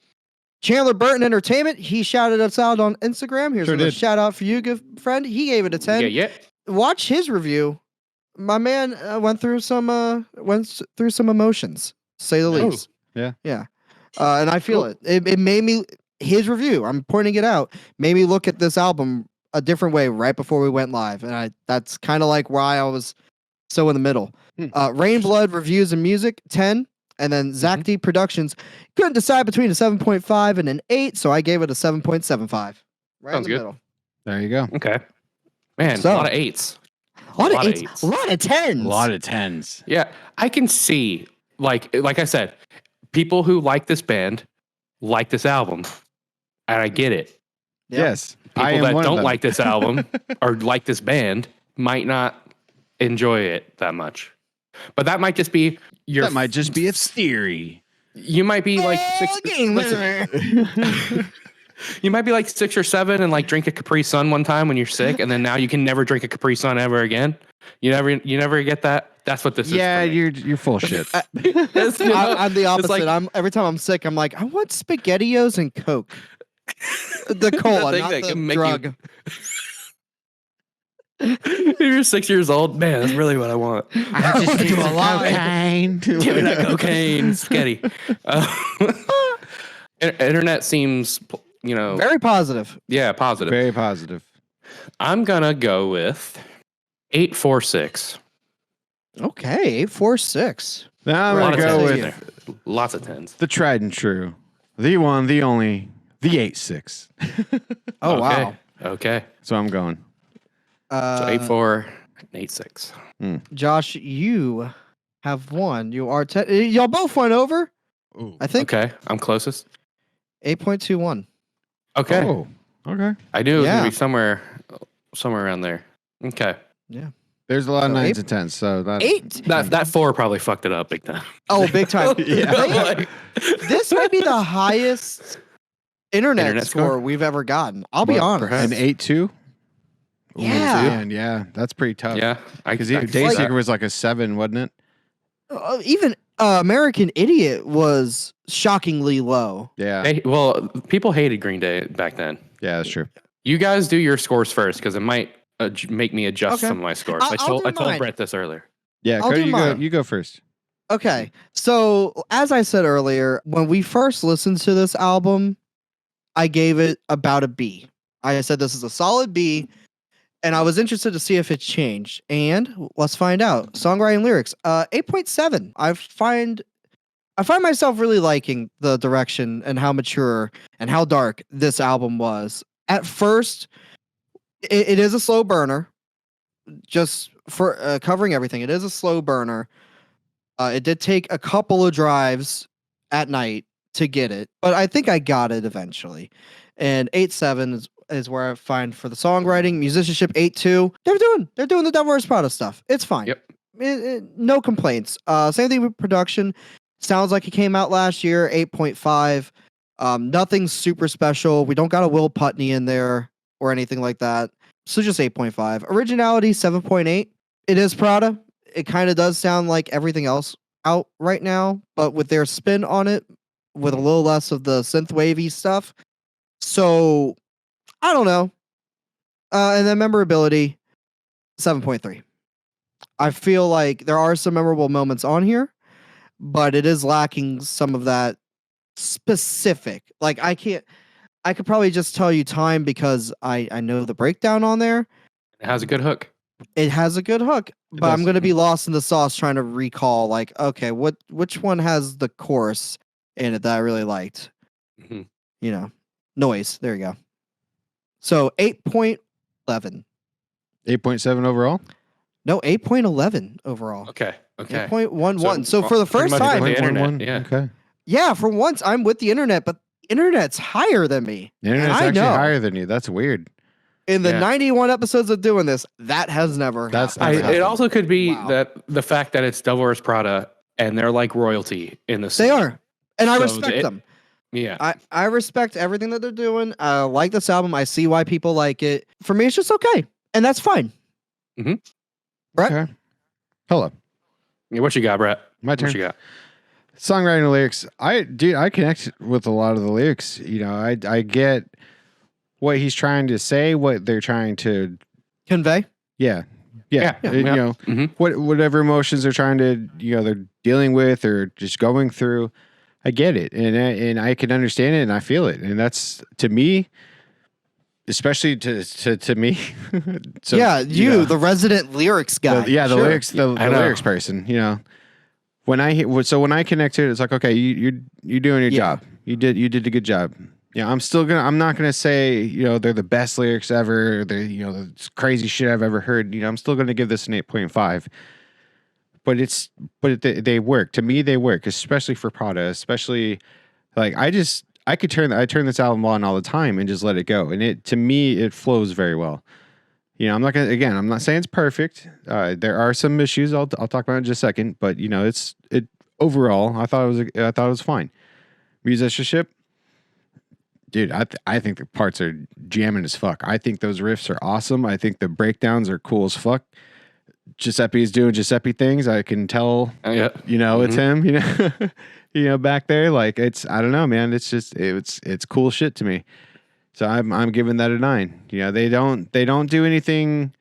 Chandler Burton Entertainment, he shouted us out on Instagram. Here's Sure a did. shout out for you, good friend. He gave it a 10. Yeah. Watch his review. My man went through some emotions, to say the Oh, least. yeah. And I feel Cool. it made me, his review, I'm pointing it out, made me look at this album a different way right before we went live, and that's kind of like why I was so in the middle. Rain Blood Reviews and Music 10, and then Zach D Productions couldn't decide between a 7.5 and an 8, so I gave it a 7.75. Right Sounds in the good. middle. There you go. Okay. Man, So- a lot of 8s. A lot of lot of 8s, eights. a lot of 10s. A lot of 10s. Yeah, I can see like I said, people who like this band like this album, and I get it. Yep. Yes. People I am that one of don't them. like this album or like this band might not enjoy it that much. But that might just be your. That might just be its theory. You might be like you might be like 6 or 7 and like drink a Capri Sun one time when you're sick, and then now you can never drink a Capri Sun ever again. You never get that. That's what this is. Yeah, for me. you're full of shit. It's, you know, I'm the opposite. like- Every time I'm sick, I'm like, I want SpaghettiOs and Coke. The cola, thing not that the can make you- drug. If you're 6 years old, man, that's really what I want. I just do a lot. cocaine. Give me that cocaine, spaghetti. Internet seems, Very positive. yeah, positive. Very positive. I'm gonna go with 846. Okay, 846. Now I'm A lot gonna of go 10s with in there. Lots of 10s. the tried and true, the one, the only, the 8-6. Oh Okay. wow. Okay. So I'm going. So 8-4 and 8-6. Josh, you have won. You are y'all both went over. Ooh. I think Okay, I'm closest. 8.21. Okay, Oh, okay. I knew it was Yeah. gonna be somewhere around there. Okay, There's a lot of So 9s and 10s. So that 8. that 4 probably fucked it up big time. Oh, big time. Yeah. Like- This might be the highest internet, Internet score score? we've ever gotten. I'll be Well, honest. perhaps. an 8-2. Yeah. Man, yeah, that's pretty tough. yeah, Because I Dayseeker was like a 7, wasn't it? Even American Idiot was shockingly low. Yeah, well, people hated Green Day back then. yeah, that's true. You guys do your scores first because it might make me adjust Okay. some of my scores. I'll do I told mine. Brett this earlier. Yeah, I'll Cody, do you go. mine. You go first. Okay. So, as I said earlier, when we first listened to this album, I gave it about a B. I said this is a solid B, and I was interested to see if it changed. And let's find out. Songwriting lyrics, 8.7. I find myself really liking the direction and how mature and how dark this album was. At first, it is a slow burner. Just for covering everything, it is a slow burner. It did take a couple of drives at night to get it, but I think I got it eventually. And 8.7 is where I find for the songwriting, musicianship 8.2. They're doing the Devil Wears Prada stuff. It's fine. Yep. No complaints. Same thing with production. Sounds like it came out last year. 8.5. Nothing super special. We don't got a Will Putney in there or anything like that. So just 8.5. Originality 7.8. It is Prada. It kind of does sound like everything else out right now, but with their spin on it, with a little less of the synth wavy stuff. So I don't know. And then memorability 7.3. I feel like there are some memorable moments on here, but it is lacking some of that specific. Like I could probably just tell you time because I know the breakdown on there. It has a good hook. It has a good hook, but I'm does. going to be lost in the sauce trying to recall like, okay, which one has the chorus in it that I really liked? Mhm. Noise. There you go. So 8.11. 8.7 overall. No, 8.11 overall. Okay. 8.11. So for the pretty first much time, with the internet, 8.11? yeah. Okay. yeah, for once I'm with the internet, but the internet's higher than me. The internet's I actually know. higher than you. That's weird. In the Yeah. 91 episodes of doing this, that has never That's happened. never It also could be Wow. that the fact that it's Devil Wears Prada and they're like royalty in the They scene. are. And I So respect it- them. Yeah. I respect everything that they're doing. I like this album. I see why people like it. For me, it's just okay. And that's fine. Brett? Okay. Hello. What you got, Brett? My turn. What you got? Songwriting and lyrics. I connect with a lot of the lyrics. I get what he's trying to say, what they're trying to. Convey. Yeah. Yeah. Mhm. Whatever emotions they're trying to, they're dealing with or just going through. I get it, and I can understand it, and I feel it, and that's to me, especially to me. So, yeah, the resident lyrics guy. the Sure. lyrics, the I know. lyrics person. When I connect to it, it's like, okay, you're doing your Yeah. job. You did a good job. Yeah, I'm not gonna say, they're the best lyrics ever. They're, the crazy shit I've ever heard. I'm still gonna give this an 8.5. But they work. To me, they work, especially for Prada, especially like I turn this album on all the time and just let it go. And to me, it flows very well. I'm not saying it's perfect. There are some issues I'll talk about in just a second, but overall, I thought it was fine. Musicianship, dude, I think the parts are jamming as fuck. I think those riffs are awesome. I think the breakdowns are cool as fuck. Giuseppe is doing Giuseppe things. I can tell, it's him, back there. Like I don't know, man. It's just, it's cool shit to me. So I'm giving that a 9. They don't do anything,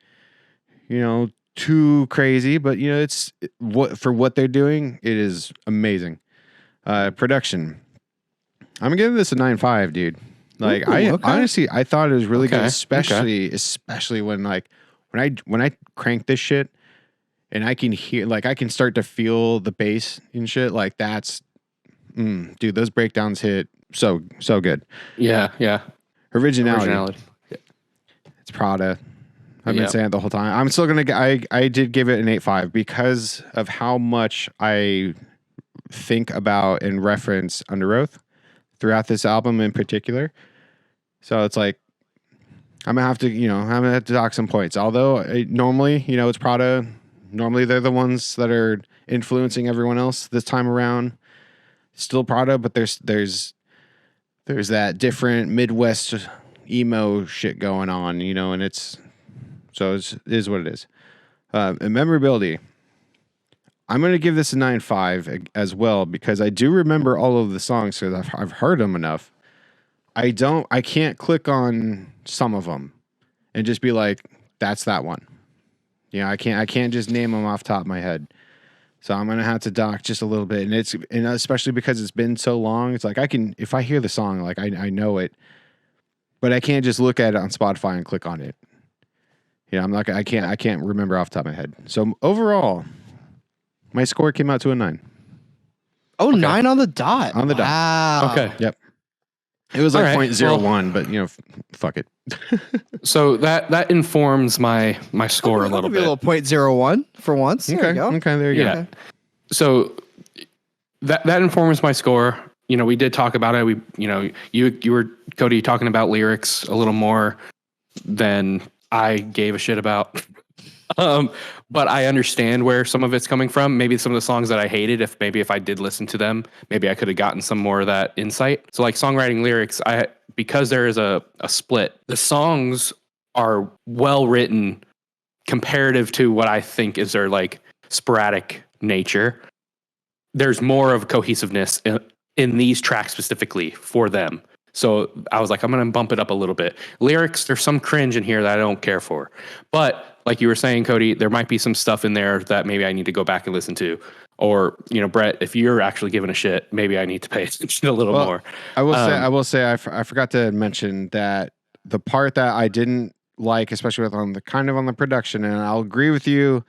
too crazy, but it's what they're doing. It is amazing. Production. I'm giving this a 9.5, dude. Like honestly, I thought it was really good, especially when I crank this shit and I can hear, like I can start to feel the bass and shit. Like that's, dude, those breakdowns hit so good. Yeah. Originality. It's Prada. I've been saying it the whole time. I'm still gonna. I did give it an 8.5 because of how much I think about and reference Under Oath throughout this album in particular. So it's like I'm gonna have to dock some points. Although normally, it's Prada. Normally they're the ones that are influencing everyone else this time around. Still Prada, but there's that different Midwest emo shit going on, and it is what it is. And memorability. I'm going to give this a 9.5 as well because I do remember all of the songs because I've heard them enough. I can't click on some of them and just be like, that's that one. I can't just name them off the top of my head. So I'm gonna have to dock just a little bit, and especially because it's been so long. It's like if I hear the song, like I know it, but I can't just look at it on Spotify and click on it. I can't remember off the top of my head. So overall, my score came out to a 9. Oh, okay. 9 on the dot. On the dot. Wow. Okay. Yep. It was like 0.01, but fuck it. So that informs my score a little bit. A little 0.01 for once. There you go. Okay, there you go. Okay. So that informs my score. We did talk about it. You were, Cody, talking about lyrics a little more than I gave a shit about. But I understand where some of it's coming from. Maybe some of the songs that I hated, if I did listen to them, maybe I could have gotten some more of that insight. So like songwriting lyrics, because there is a split, the songs are well written comparative to what I think is their like sporadic nature. There's more of cohesiveness in these tracks specifically for them. So I was like, I'm going to bump it up a little bit. Lyrics, there's some cringe in here that I don't care for. But like you were saying, Cody, there might be some stuff in there that maybe I need to go back and listen to. Or, Brett, if you're actually giving a shit, maybe I need to pay attention a little more. I will say, I forgot to mention that the part that I didn't like, especially on the production, and I'll agree with you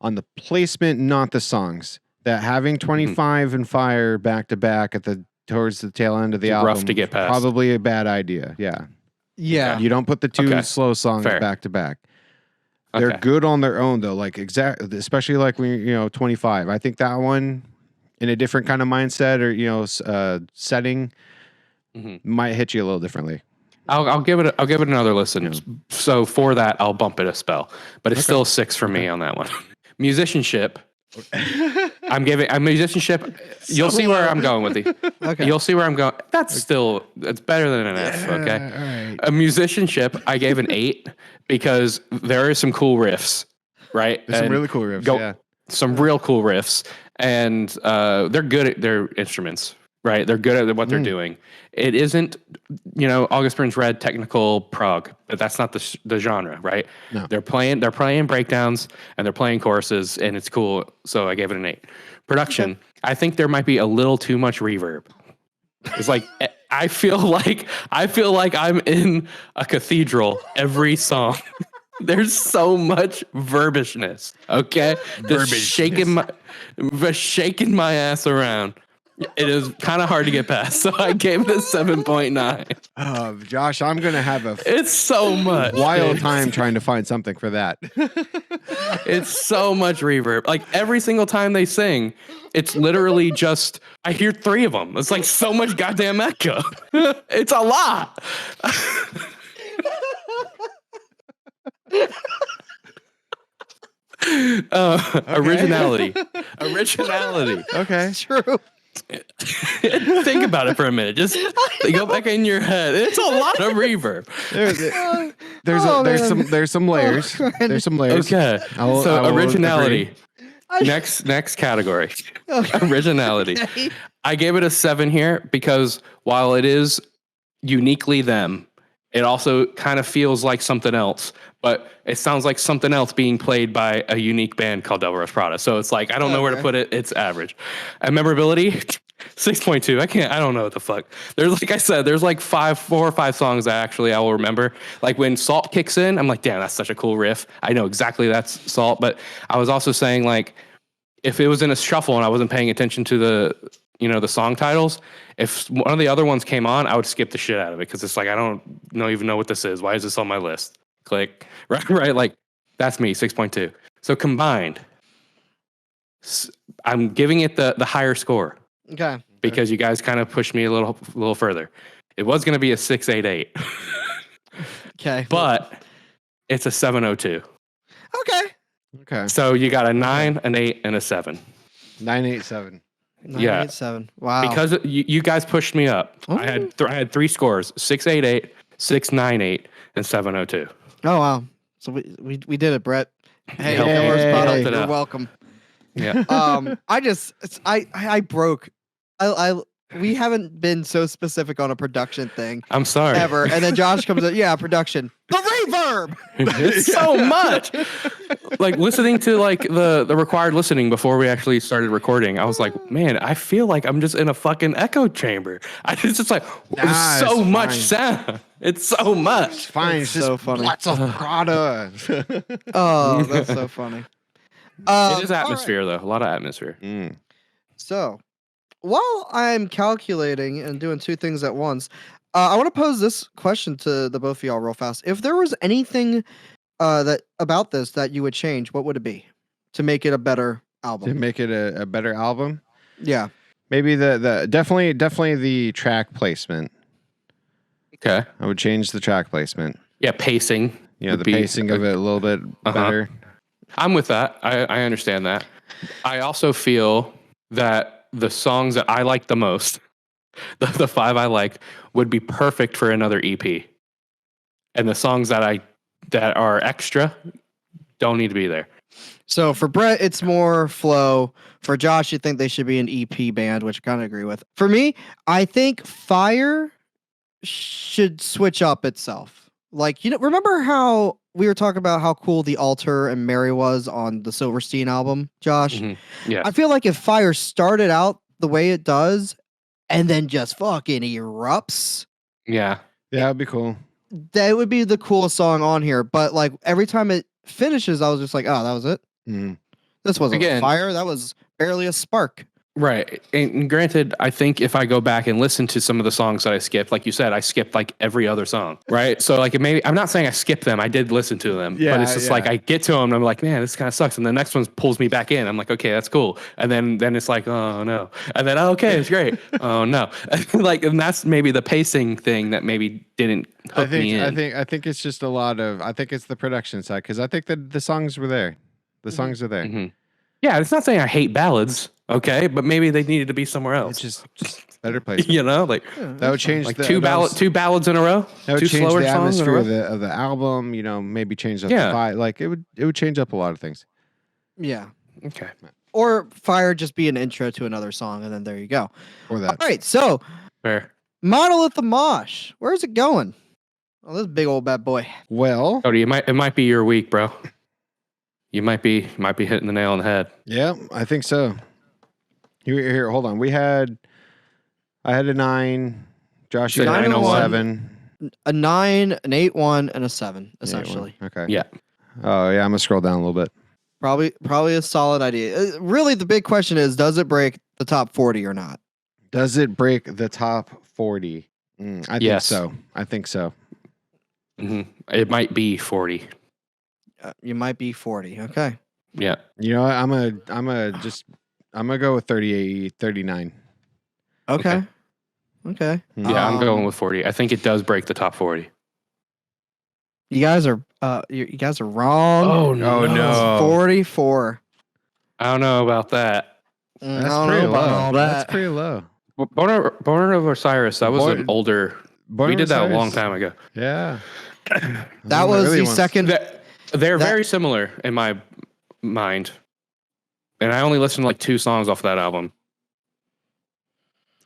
on the placement, not the songs, that having 25 and Fire back to back towards the tail end of the album, rough to get past. Probably a bad idea. Yeah. You don't put the two slow songs back to back. They're good on their own though, like especially like when 25. I think that one in a different kind of mindset or setting might hit you a little differently. I'll give it another listen. Yeah. So for that, I'll bump it a spell, but it's still 6 for me on that one. Musicianship. I'm musicianship. You'll see where I'm going with it. Okay. You'll see where I'm going. It's better than an F. Okay. All right. A musicianship, I gave an 8 because there are some cool riffs, right? There's some really cool riffs. Some real cool riffs, and they're good at their instruments, right? They're good at what they're doing. It isn't, August Burns Red technical prog, but that's not the genre, right? No. They're playing breakdowns and they're playing choruses, and it's cool. So I gave it an 8. Production, I think there might be a little too much reverb. It's like I feel like I'm in a cathedral every song. There's so much verbishness. Okay, just shaking my ass around. It is kind of hard to get past, so I gave it a 7.9. Josh, I'm gonna have a It's so much. wild time trying to find something for that. It's so much reverb. Like every single time they sing, it's literally just I hear 3 of them. It's like so much goddamn echo. It's a lot. Originality. Okay. True. Think about it for a minute. Just go back in your head. It's a lot of reverb. There's some layers. There's some layers. Okay. I will Originality. agree. Next category. Okay. Originality. Okay. I gave it a 7 here because while it is uniquely them, it also kind of feels like something else, but it sounds like something else being played by a unique band called Devil Wears Prada. So it's like, I don't know where to put it. It's average. And memorability, 6.2. I don't know what the fuck. There's, like I said, there's like 4 or 5 songs that actually I will remember. Like when Salt kicks in, I'm like, damn, that's such a cool riff. I know exactly that's Salt. But I was also saying, like, if it was in a shuffle and I wasn't paying attention to the song titles, if one of the other ones came on, I would skip the shit out of it because it's like I don't even know what this is. Why is this on my list? Click. Right. Like that's me. 6.2. So combined, I'm giving it the higher score. Okay. Because you guys kind of pushed me a little further. It was going to be a 6.88. Okay. But it's a 7.02. Okay. So you got a 9, an 8, and a 7. 987. 987. Wow. Because you guys pushed me up. Oh. I had 3 scores: 688, 698, and 702. Oh wow. So we did it, Brett. Hey, Helped Devil Wears it Prada, out. you're welcome. Yeah. I broke. We haven't been so specific on a production thing I'm sorry. ever. And then Josh comes in, yeah, production. The reverb. It's so much. Like listening to like the required listening before we actually started recording, I was like, man, I feel like I'm just in a fucking echo chamber. It's just like there's so much sound. It's so much. It's fine. It's so just funny. lots of Prada. Oh, that's so funny. It is atmosphere though. A lot of atmosphere. So, while I'm calculating and doing 2 things at once, I want to pose this question to the both of y'all real fast. If there was anything that about this that you would change, what would it be to make it a better album? To make it a better album? Yeah. Maybe the definitely the track placement. Okay. I would change the track placement. Yeah, pacing. Yeah, the pacing of it a little bit better. I'm with that. I understand that. I also feel that the songs that I like the most, the 5 I liked, would be perfect for another EP. And the songs that are extra don't need to be there. So for Brett, it's more flow. For Josh, you think they should be an EP band, which I kind of agree with. For me, I think Fire should switch up itself. Like, remember how we were talking about how cool the Altar and Mary was on the Silverstein album, Josh? Mm-hmm. Yeah. I feel like if Fire started out the way it does and then just fucking erupts, Yeah. Yeah, that'd be cool. that would be the coolest song on here. But like every time it finishes, I was just like, oh, that was it. This wasn't Fire. That was barely a spark. Right. And granted, I think if I go back and listen to some of the songs that I skipped, like you said, I skipped like every other song, right? So like maybe I'm not saying I skipped them. I did listen to them, but it's just like I get to them and I'm like, man, this kind of sucks. And the next one pulls me back in. I'm like, okay, that's cool. And then it's like, oh no. And then, okay, it's great. Oh no. And that's maybe the pacing thing that maybe didn't hook me in. I think it's just a lot of, I think it's the production side because I think that the songs were there. The songs are there. Mm-hmm. Yeah, it's not saying I hate ballads, okay, but maybe they needed to be somewhere else. It's just better placement. Like that would change like the, two ballads in a row. That would two change slower the songs in a atmosphere row? of the album. Maybe change up the vibe. Like it would change up a lot of things. Yeah. Okay. Or Fire just be an intro to another song, and then there you go. Or that. All right, so Fair. Monolith of Mosh. Where's it going? Oh, this big old bad boy. Well, Cody, it might be your week, bro. You might be hitting the nail on the head. Yeah, I think so. Here, hold on. I had a 9. Josh, you had a 907. A 9, an 8-1, and a 7, essentially. 8-1. Okay. Yeah. Oh yeah, I'm gonna scroll down a little bit. Probably a solid idea. Really, the big question is, does it break the top 40 or not? Does it break the top 40? I Yes. think so. It might be 40. You might be 40. Okay. Yeah. You know what? I'm gonna go with 38, 39. Okay. Yeah, I'm going Um, with 40. I think it does break the top 40. You guys are wrong. Oh It's 44. I don't know about that. I That's don't pretty know about low. all That's that. pretty low. Born of Osiris, that was an older. We did that a long time ago. Yeah. That was the second. They're very similar in my mind. And I only listened to like 2 songs off that album.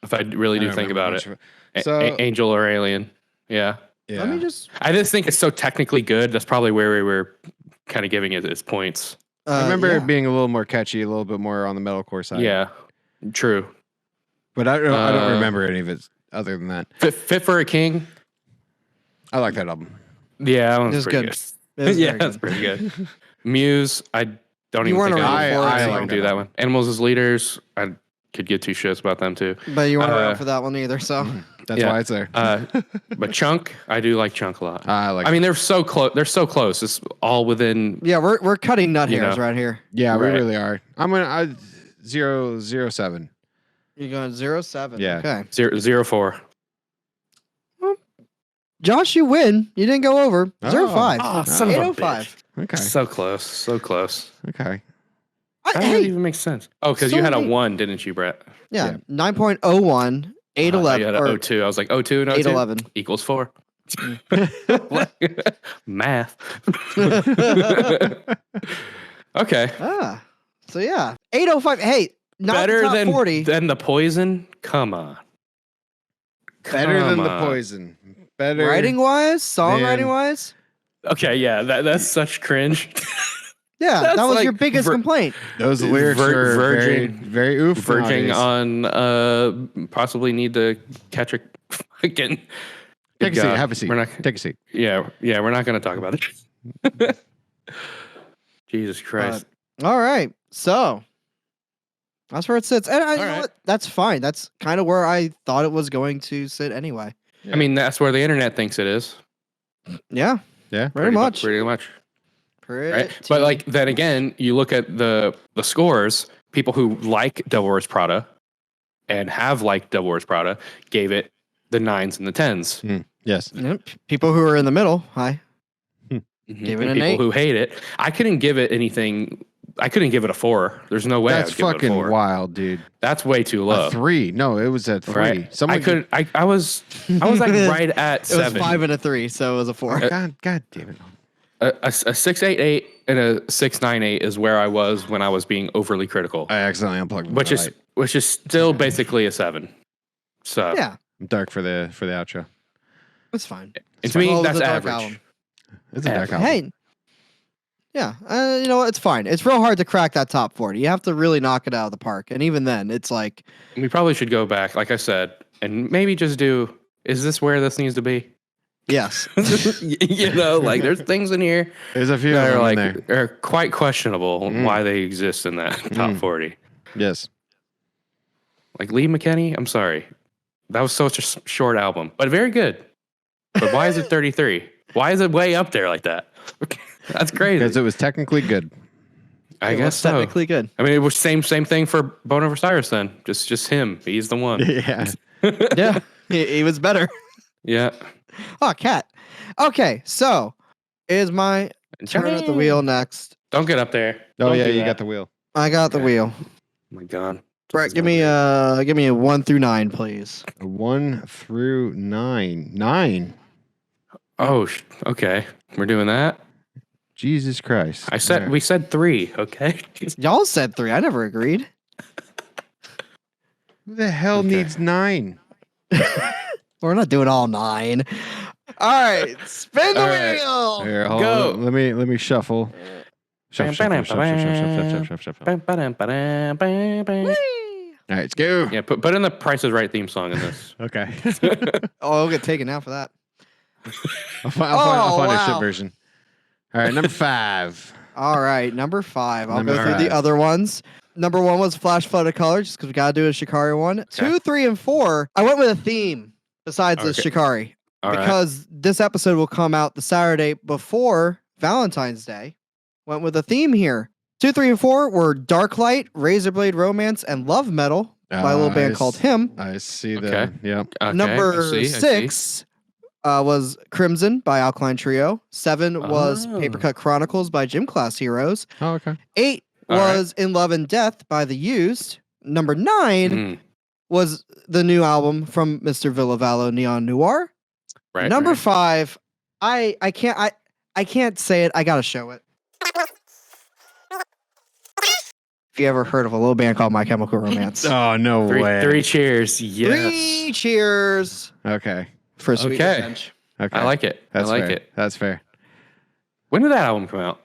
If I really do think about it. So Angel or Alien. Yeah. Let me just. I just think it's so technically good. That's probably where we were kind of giving it its points. I remember it being a little more catchy, a little bit more on the metalcore side. Yeah. True. But I don't remember any of it other than that. Fit for a King. I like that album. Yeah, that one's It was pretty good. good. It was Yeah, very that's good. pretty good. Muse, I don't You even weren't think around for it, I so- can do that one. Animals as Leaders, I could give 2 shits about them too. But you weren't around for that one either. So That's why it's there. But Chunk, I do like Chunk a lot. I like. I mean, they're so close. They're so close. It's all within. yeah, we're cutting nut You hairs know. right here. yeah, we right. really are. I'm gonna 007. You're going 07. Yeah. Okay. 004. Josh, you win. You didn't go over. Oh. 05. Oh, son of a 805. Okay. So close. So close. Okay. How does that even make sense? Oh, because so you had a neat. 1, didn't you, Brett? Yeah. 9.01. 811. You had or a 02. I was like, 02 and 02 811. equals 4. Math. Okay. So yeah. 805. Hey, not Better the top than 40. than the Poison? Come on. Better than Come the on. Poison. Better. Writing wise, songwriting wise. Okay, yeah, that's such cringe. Yeah, That's that was like your biggest complaint. Those lyrics are verging- very oof. Verging nowadays. on possibly need to catch a fucking. Take a seat. God, Have a seat. We're not. Take a seat. Yeah, we're not going to talk about it. Jesus Christ. All right. So that's where it sits. And you know right. what? That's fine. That's kind of where I thought it was going to sit anyway. I mean, that's where the internet thinks it is. Yeah. Yeah. Pretty much. Pretty much. Pretty Right. But like then again, you look at the scores. People who like Devil Wears Prada and have liked Devil Wears Prada gave it the 9s and the 10s. Yes. Yep. People who are in the middle. Hi. Mhm. Give it And an people 8. who hate it. I couldn't give it anything. I couldn't give it a 4. There's no way. That's I'd give it a fucking 4. wild, dude. That's way too low. A 3. No, it was at 3. Right? Someone I could. I was like right at It was 7. 5 and a 3, so it was a 4. God damn it. A 688 and a 698 is where I was when I was being overly critical, I accidentally unplugged my light. which is still basically a 7. So Yeah, I'm dark for the outro. that's fine. and to me Well, it was that's a dark average. album. It's a dark album. Hey. Yeah, you know what? It's fine. It's real hard to crack that top 40. You have to really knock it out of the park. And even then, it's like, We probably should go back, like I said, and maybe just do. Is this where this needs to be? yes. You know, like there's things in here There's a few that of are them in like there. are quite questionable why they exist in that top 40. Yes. Like Lee McKinney, I'm sorry, that was such a short album, but very good. But why is it 33? Why is it way up there like that? That's crazy. Because it was technically good. I It guess was so. technically good. I mean, it was same thing for Born of Osiris then. Just him. He's the one. Yeah. Yeah, he was better. Yeah. Oh, cat. Okay, so is my turn at the wheel next. Don't get up there. Oh Don't yeah, do you that. got the wheel. I got the wheel. Oh my God. Brett, give me a 1 through 9, please. 1 through 9. 9. Oh, okay. We're doing that. Jesus Christ. We said 3. Okay. Y'all said 3. I never agreed. Who the hell Okay. needs 9? We're not doing all 9. All right, spin the All right. wheel. Here, hold Go. on. Let me shuffle. Shuffle. All right, let's go. Yeah, put in the Price is Right theme song in this. Okay. Oh, I'll get taken out for that. I'll find a wow. shit version. All right, number 5. All right, number 5. I'll Number go through 5. the other ones. Number 1 was Flash Flood of Color, just because we gotta do a Shikari one. 2, 3, and 4. I went with a theme besides the Shikari because this episode will come out the Saturday before Valentine's Day. Went with a theme here. 2, 3, and 4 were Darklight, Razorblade Romance, and Love Metal by a little band called Him. I see that. Yep. Okay, Number I see. 6 was Crimson by Alkaline Trio. 7 was Papercut Chronicles by Gym Class Heroes. Oh, okay. 8 was In Love and Death by The Used. Number 9 was the new album from Mr. Villavallo, Neon Noir. Right. Number 5, I can't say it. I gotta show it. If you ever heard of a little band called My Chemical Romance. Oh, no way. 3 cheers. Yes. 3 cheers Okay. for Sweet Revenge. Okay. I like it. That's I like fair. it. That's fair. When did that album come out?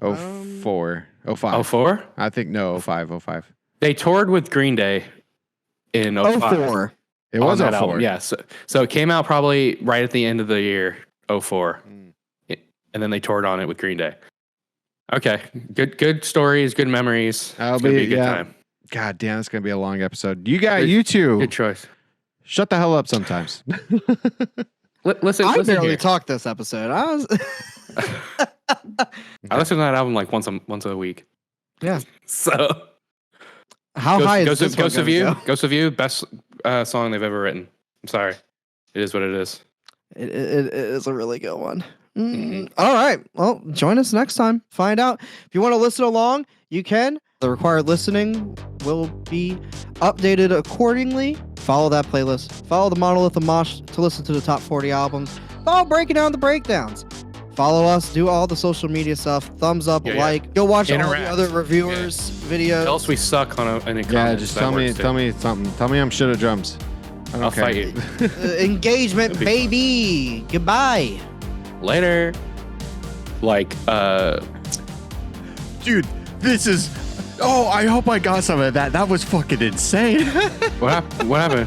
04. 05. 04? I think no, 05. They toured with Green Day in 05. 04. It was on that 04. album. Yeah. So it came out probably right at the end of the year, 04. And then they toured on it with Green Day. Okay. Good stories, good memories. That'll It's gonna be a good yeah. time. God damn, it's gonna be a long episode. You two, Good choice. shut the hell up sometimes. Listen, I listen barely here. talked this episode. I was I listen to that album like once a week. Yeah. So How high is Ghost this one of gonna You? go? Ghost of You, best song they've ever written. I'm sorry. It is what it is. It is a really good one. Mhm. All right. Well, join us next time. Find out. If you want to listen along, you can. The required listening will be updated accordingly. Follow that playlist. Follow the Monolith of Mosh to listen to the top 40 albums. Follow Breaking Down the Breakdowns. Follow us. Do all the social media stuff. Thumbs up, Yeah. like. Go watch all the Interact. other reviewers' videos. Tell us we suck on any comments. Yeah, just That tell me works too. something. Tell me I'm shit at drums. I don't I'll care. fight you. Engagement, That'd be baby. Goodbye. Later. Like, Dude, this is. Oh, I hope I got some of that. That was fucking insane. what happened?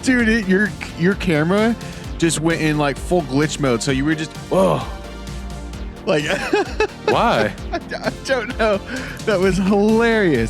Dude, your camera just went in like full glitch mode. So you were just Whoa. like, Why? I don't know. That was hilarious.